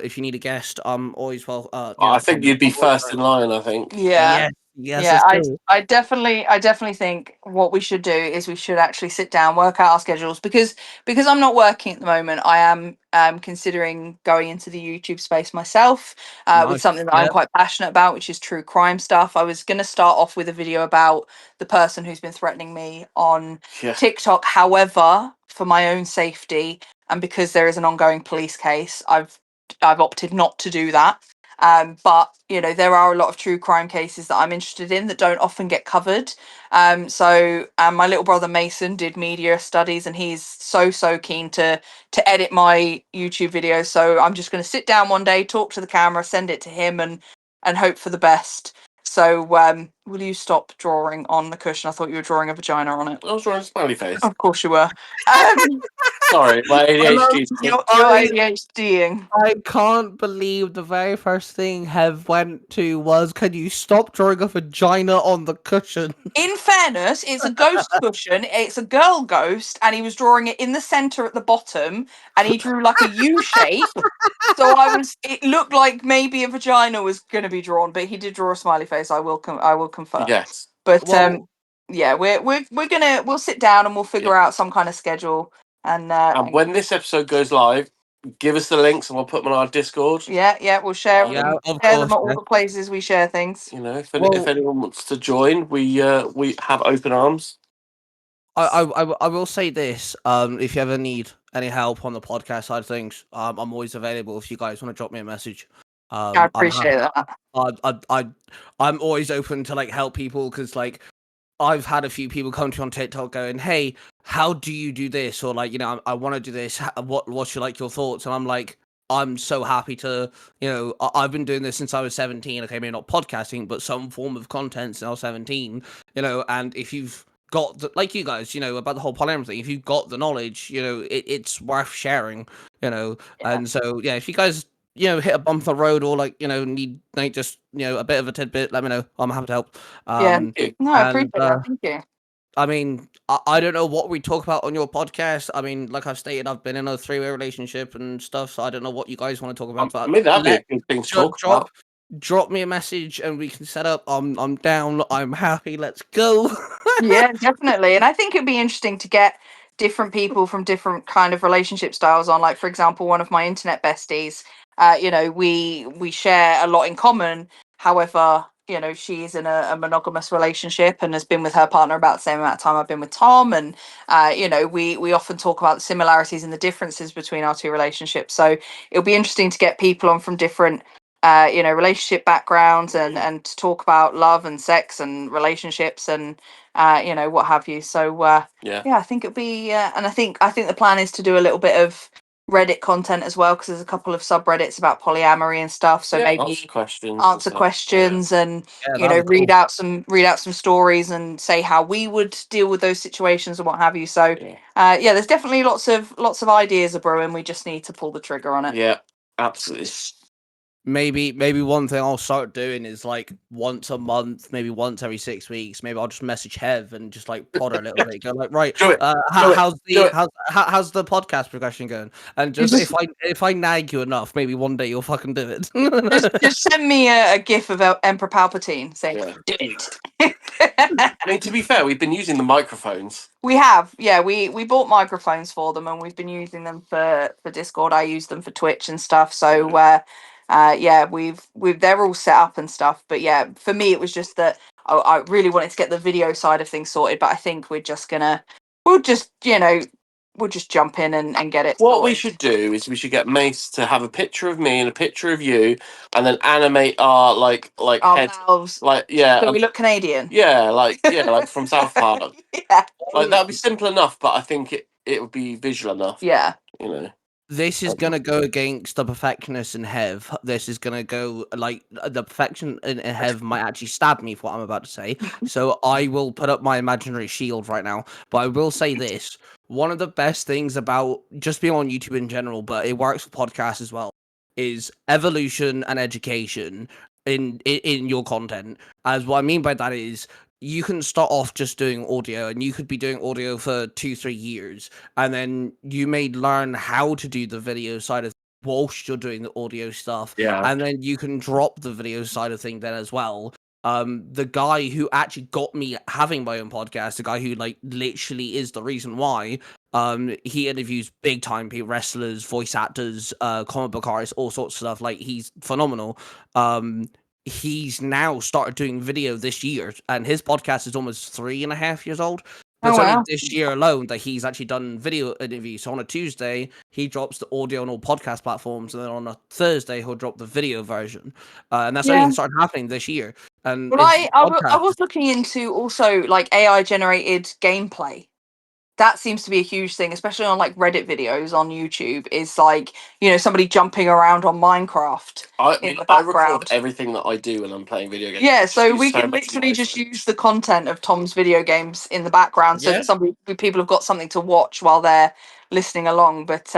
If you need a guest, I'm always well. I think you'd be first in line. I think. Yeah. Yes, Yeah, let's go. I definitely think what we should do is we should actually sit down, work out our schedules, because I'm not working at the moment. I am considering going into the YouTube space myself, with Nice. something that I'm Yeah. quite passionate about, which is true crime stuff. I was going to start off with a video about the person who's been threatening me on Yeah. TikTok. However, for my own safety and because there is an ongoing police case, I've opted not to do that. But there are a lot of true crime cases that I'm interested in that don't often get covered. So my little brother Mason did media studies, and he's so keen to edit my YouTube videos. So I'm just going to sit down one day, talk to the camera, send it to him, and hope for the best. So will you stop drawing on the cushion? I thought you were drawing a vagina on it. I was drawing a smiley face. Of course you were. Sorry, my ADHD. is- You're I- ADHDing. I can't believe the very first thing Hev went to was, can you stop drawing a vagina on the cushion? In fairness, it's a ghost cushion. It's a girl ghost, and he was drawing it in the center at the bottom, and he drew like a U shape. So it looked like maybe a vagina was going to be drawn, but he did draw a smiley face. I will confirm. Yes. But Well, yeah, we'll sit down and we'll figure out some kind of schedule. And And when this episode goes live, give us the links and we'll put them on our Discord. yeah, we'll share yeah, them. of Share them course. at all the places we share things. You know, if Well- anyone wants to join, we have open arms. I will say this. If you ever need any help on the podcast side of things, I'm always available if you guys want to drop me a message. I appreciate that. I'm always open to like help people because like I've had a few people come to me on TikTok going, "Hey, how do you do this?" Or like, I want to do this. What's your thoughts? And I'm like, I'm so happy to, I've been doing this since I was 17. Okay, maybe not podcasting, but some form of content since I was 17. And if you've got like you guys, about the whole polyamorous thing, if you've got the knowledge, it's worth sharing. And so yeah, if you guys hit a bump in the road or like need like just a bit of a tidbit, let me know. I'm happy to help. Yeah. No, I appreciate and, that. Thank you. I mean, I don't know what we talk about on your podcast. I mean, like I've stated, I've been in a 3-way relationship and stuff, so I don't know what you guys want to talk about. But I mean, that'd be a good thing to talk about. drop me a message and we can set up. I'm down. I'm happy. Let's go. Yeah, definitely. And I think it'd be interesting to get different people from different kind of relationship styles on. Like, for example, one of my internet besties, we share a lot in common. However, she's in a monogamous relationship and has been with her partner about the same amount of time I've been with Tom. And, we often talk about the similarities and the differences between our two relationships. So it'll be interesting to get people on from different relationship backgrounds and to talk about love and sex and relationships and what have you. So Yeah. I think it'll be and I think the plan is to do a little bit of Reddit content as well, because there's a couple of subreddits about polyamory and stuff, so maybe answer questions, answer questions and Yeah, that'd be read cool. out some stories and say how we would deal with those situations and what have you. So there's definitely lots of ideas are brewing. We just need to pull the trigger on it. Yeah, absolutely. Maybe one thing I'll start doing is like once a month, maybe once every 6 weeks. Maybe I'll just message Hev and just like podder a little bit. Go like, right, Do it. how's Do it. how's the podcast progression going? And just if I nag you enough, maybe one day you'll fucking do it. Just send me a gif of Emperor Palpatine saying, Yeah. "Do it." I mean, to be fair, we've been using the microphones. We have, yeah. We bought microphones for them, and we've been using them for Discord. I use them for Twitch and stuff. So, we've they're all set up and stuff. But yeah, for me, it was just that I really wanted to get the video side of things sorted. But I think we'll just jump in and get it. What we sorted. should do is we should get Mace to have a picture of me and a picture of you, and then animate our like Our head, mouths, like so we look Canadian. like from South Park. Yeah, Like that'd be simple enough, but I think it would be visual enough. yeah. This is gonna go against the perfectionist in Hev. This is gonna go like the perfection in Hev might actually stab me for what I'm about to say. So I will put up my imaginary shield right now. But I will say this: one of the best things about just being on YouTube in general, but it works for podcasts as well, is evolution and education in your content. As what I mean by that is, you can start off just doing audio and you could be doing audio for 2-3 years and then you may learn how to do the video side of whilst you're doing the audio stuff, and then you can drop the video side of thing then as well. The guy who actually got me having my own podcast, the guy who like literally is the reason why, he interviews big time people, wrestlers, voice actors, comic book artists, all sorts of stuff. Like, he's phenomenal. He's now started doing video this year, and his podcast is almost 3.5 years old. But it's only this year alone that he's actually done video interviews. So on a Tuesday, he drops the audio on all podcast platforms, and then on a Thursday, he'll drop the video version. And that's only started happening this year. And Well, I was looking into also like AI generated gameplay. That seems to be a huge thing, especially on like Reddit videos on YouTube. Is like, somebody jumping around on Minecraft in the I background. record everything that I do when I'm playing video games. Yeah, so It's we so can much literally nicer. just use the content of Tom's video games in the background, so Yeah. that people have got something to watch while they're listening along. But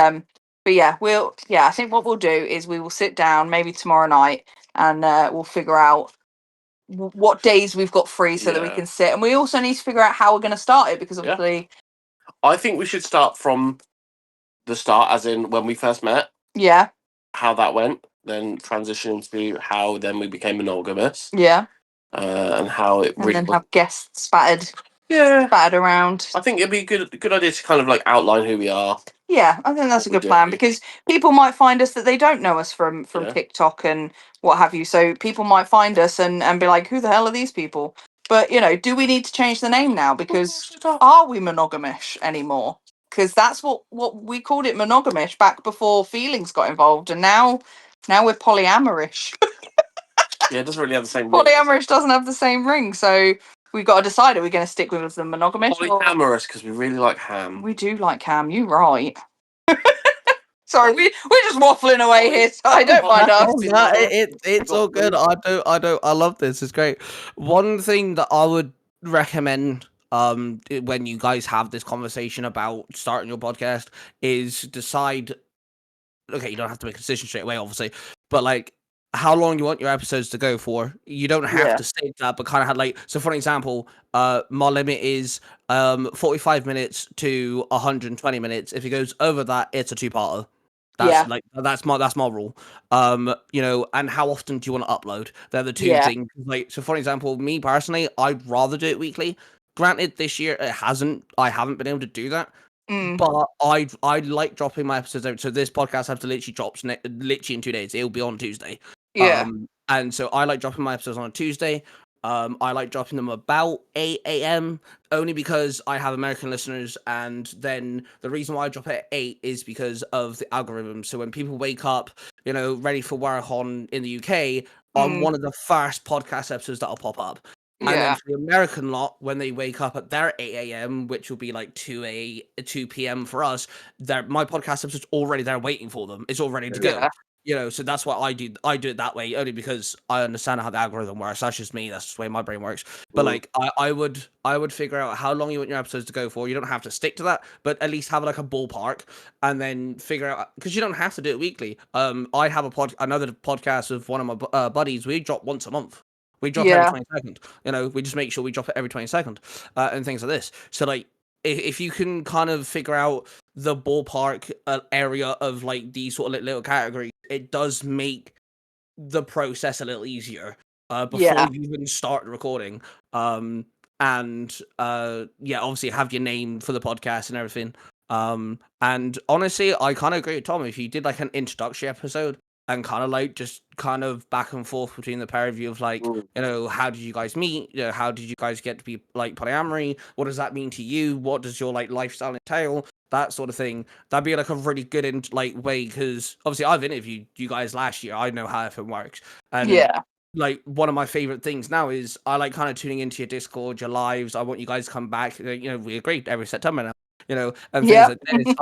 yeah, I think what we'll do is we will sit down maybe tomorrow night and we'll figure out what days we've got free so that we Yeah. can sit. And we also need to figure out how we're going to start it because Yeah. obviously, I think we should start from the start, as in when we first met, yeah, how that went, then transition to how then we became monogamous, yeah, and how it and really then was. have guests spattered around. I think it'd be a good idea to kind of like outline who we are. Yeah, I think that's a What we good plan do. because people might find us that they don't know us from Yeah. TikTok and what have you. So people might find us and be like, "Who the hell are these people?" But do we need to change the name now? Because are we monogamish anymore? Because that's what we called it, monogamish, back before feelings got involved, and now we're polyamorous. Yeah, it doesn't really have the same ring. Polyamorous doesn't have the same ring, so we've got to decide: are we going to stick with the monogamish? or- Polyamorous because we really like ham. We do like ham. You right? Sorry, we're just waffling away here. So I don't mind us. No, it's all good. I love this. It's great. One thing that I would recommend when you guys have this conversation about starting your podcast is decide. Okay, you don't have to make a decision straight away, obviously, but like how long you want your episodes to go for. You don't have Yeah. to state that, but kind of had like, so for example, my limit is 45 minutes to 120 minutes. If it goes over that, it's a two-parter. That's Yeah. that's my rule. And how often do you want to upload? They're the two Yeah. things. Like, so for example, me personally, I'd rather do it weekly. Granted, this year I haven't been able to do that. Mm, But I like dropping my episodes out. So this podcast has to literally drops literally in 2 days. It'll be on Tuesday. yeah. And so I like dropping my episodes on a Tuesday. I like dropping them about 8 a.m. only because I have American listeners, and then the reason why I drop it at 8 is because of the algorithm. So when people wake up, ready for work in the UK, I'm one of the first podcast episodes that'll pop up. And then Yeah. for the American lot, when they wake up at their 8 a.m., which will be like 2 p.m. for us, my podcast episode's already there waiting for them. It's all ready to go. Yeah. So that's why I do it that way, only because I understand how the algorithm works. That's just me. That's just the way my brain works. But like I would figure out how long you want your episodes to go for. You don't have to stick to that, but at least have like a ballpark, and then figure out, because you don't have to do it weekly. I have another podcast with one of my buddies. We drop once a month. We drop every 22nd. We just make sure we drop it every 22nd, and things like this. So like, if you can kind of figure out the ballpark area of like these sort of little categories, it does make the process a little easier before Yeah. you even start recording. Obviously have your name for the podcast and everything. And honestly, I kind of agree with Tom. If you did like an introductory episode and kind of like just kind of back and forth between the pair of you of like, how did you guys meet? How did you guys get to be like polyamory? What does that mean to you? What does your like lifestyle entail? That sort of thing. That'd be like a really good way, because obviously I've interviewed you guys last year. I know how everything works. And Yeah. like one of my favorite things now is I like kind of tuning into your Discord, your lives. I want you guys to come back. We agreed every September now. And things Yep. like this.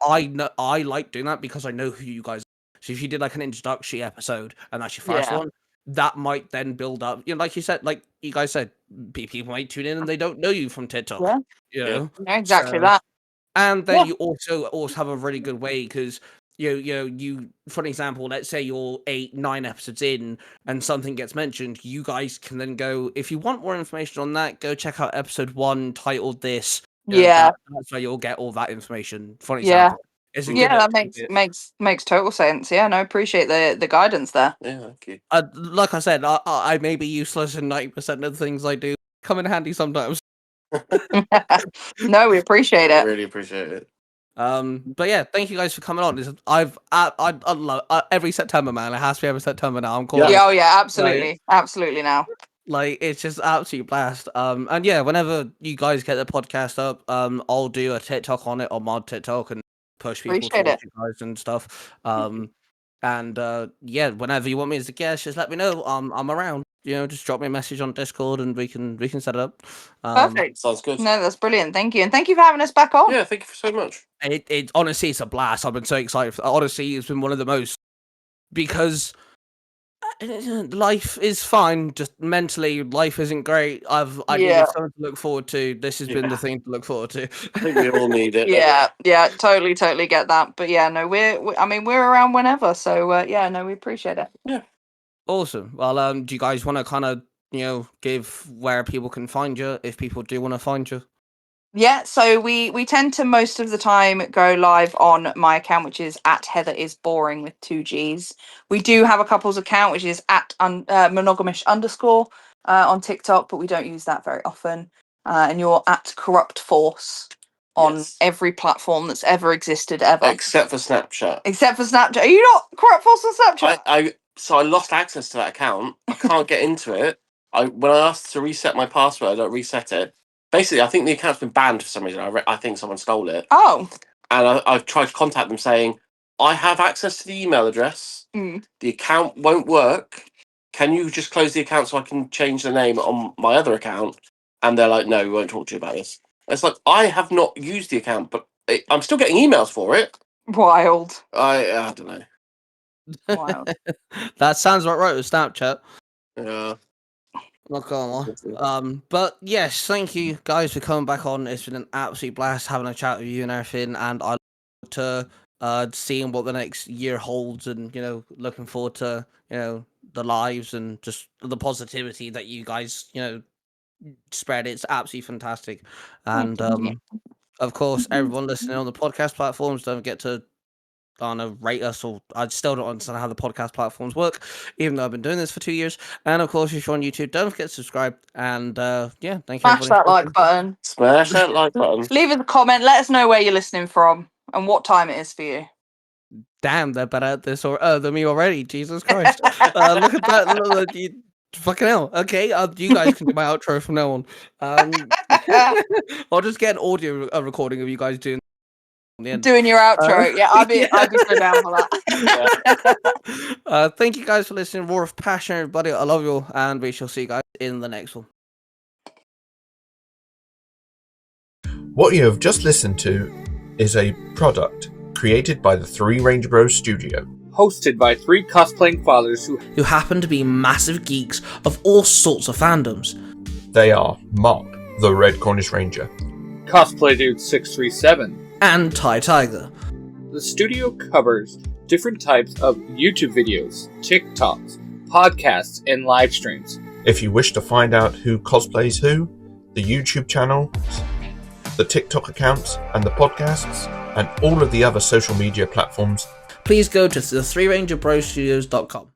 I know I like doing that because I know who you guys are. So if you did like an introductory episode and that's your first Yeah. one, that might then build up. Like you said, like you guys said, people might tune in and they don't know you from TikTok. Yeah. You know? Exactly So- that. And then Yeah. you also have a really good way, because you for an example, let's say you're 8-9 episodes in and something gets mentioned, you guys can then go, if you want more information on that, go check out episode 1 titled this. Yeah. That's where you'll get all that information. For an Yeah. example. It's a good Yeah, that way. makes total sense. Yeah, no, appreciate the guidance there. Yeah, thank you. Like I said, I may be useless in 90% of the things I do. Come in handy sometimes. No, we appreciate I it. really appreciate it. But yeah, thank you guys for coming on. I love every September, man. It has to be every September now. I'm calling. Yeah, oh yeah, absolutely. Absolutely now. Like, it's just absolute blast. And yeah, whenever you guys get the podcast up, I'll do a TikTok on it on my TikTok and push people Appreciate towards you guys and stuff. Yeah, whenever you want me as a guest, just let me know. I'm around. Just drop me a message on Discord and we can set it up. Perfect. Sounds good. No, that's brilliant. Thank you. And thank you for having us back on. Yeah, thank you so much. It honestly, it's a blast. I've been so excited. Honestly, it's been one of the most, because Life is fine, just mentally, life isn't great. I Yeah. needed something to look forward to. This has been the Yeah. thing to look forward to. I think we all need it. Yeah, totally get that. But yeah, no, we're around whenever. So yeah, no, we appreciate it. Awesome. Well, do you guys want to kind of, give where people can find you if people do want to find you? Yeah, so we tend to most of the time go live on my account, which is at Heather is boring with 2 G's. We do have a couple's account, which is at monogamish _ on TikTok, but we don't use that very often. And you're at Corrupt Force on Yes. every platform that's ever existed ever, Except for Snapchat. except for Snapchat. Are you not Corrupt Force on Snapchat? So I lost access to that account. I can't get into it. When I asked to reset my password, I don't reset it. Basically, I think the account's been banned for some reason. I think someone stole it. Oh, And I've tried to contact them saying, I have access to the email address. Mm. The account won't work. Can you just close the account so I can change the name on my other account? And they're like, no, we won't talk to you about this. It's like, I have not used the account, but I'm still getting emails for it. wild. I don't know. Wild. That sounds about right with Snapchat. Yeah. Not gonna lie. But yes, thank you guys for coming back on. It's been an absolute blast having a chat with you and everything, and I look forward to seeing what the next year holds, and looking forward to the lives and just the positivity that you guys spread. It's absolutely fantastic, and of course, everyone listening on the podcast platforms, don't forget to rate us, or I still don't understand how the podcast platforms work, even though I've been doing this for 2 years. And of course, if you're on YouTube, don't forget to subscribe. And yeah, thank you. Smash everybody that for like listening. button. Smash that like button. Leave us a comment. Let us know where you're listening from and what time it is for you. Damn, they're better at this than me already. Jesus Christ! Look at that. Fucking hell. Okay, you guys can do my outro from now on. I'll just get an audio recording of you guys doing the end. Doing your outro. Yeah, I'd be so down for that. Thank you guys for listening. Roar of Passion, everybody. I love you all, and we shall see you guys in the next one. What you have just listened to is a product created by the Three Ranger Bros Studio. Hosted by 3 cosplaying fathers who happen to be massive geeks of all sorts of fandoms. They are Mark, the Red Cornish Ranger, Cosplay Dude 637, and Ty Tiger. The studio covers different types of YouTube videos, TikToks, podcasts, and live streams. If you wish to find out who cosplays who, the YouTube channel, the TikTok accounts, and the podcasts, and all of the other social media platforms, please go to the 3rangerbrostudios.com.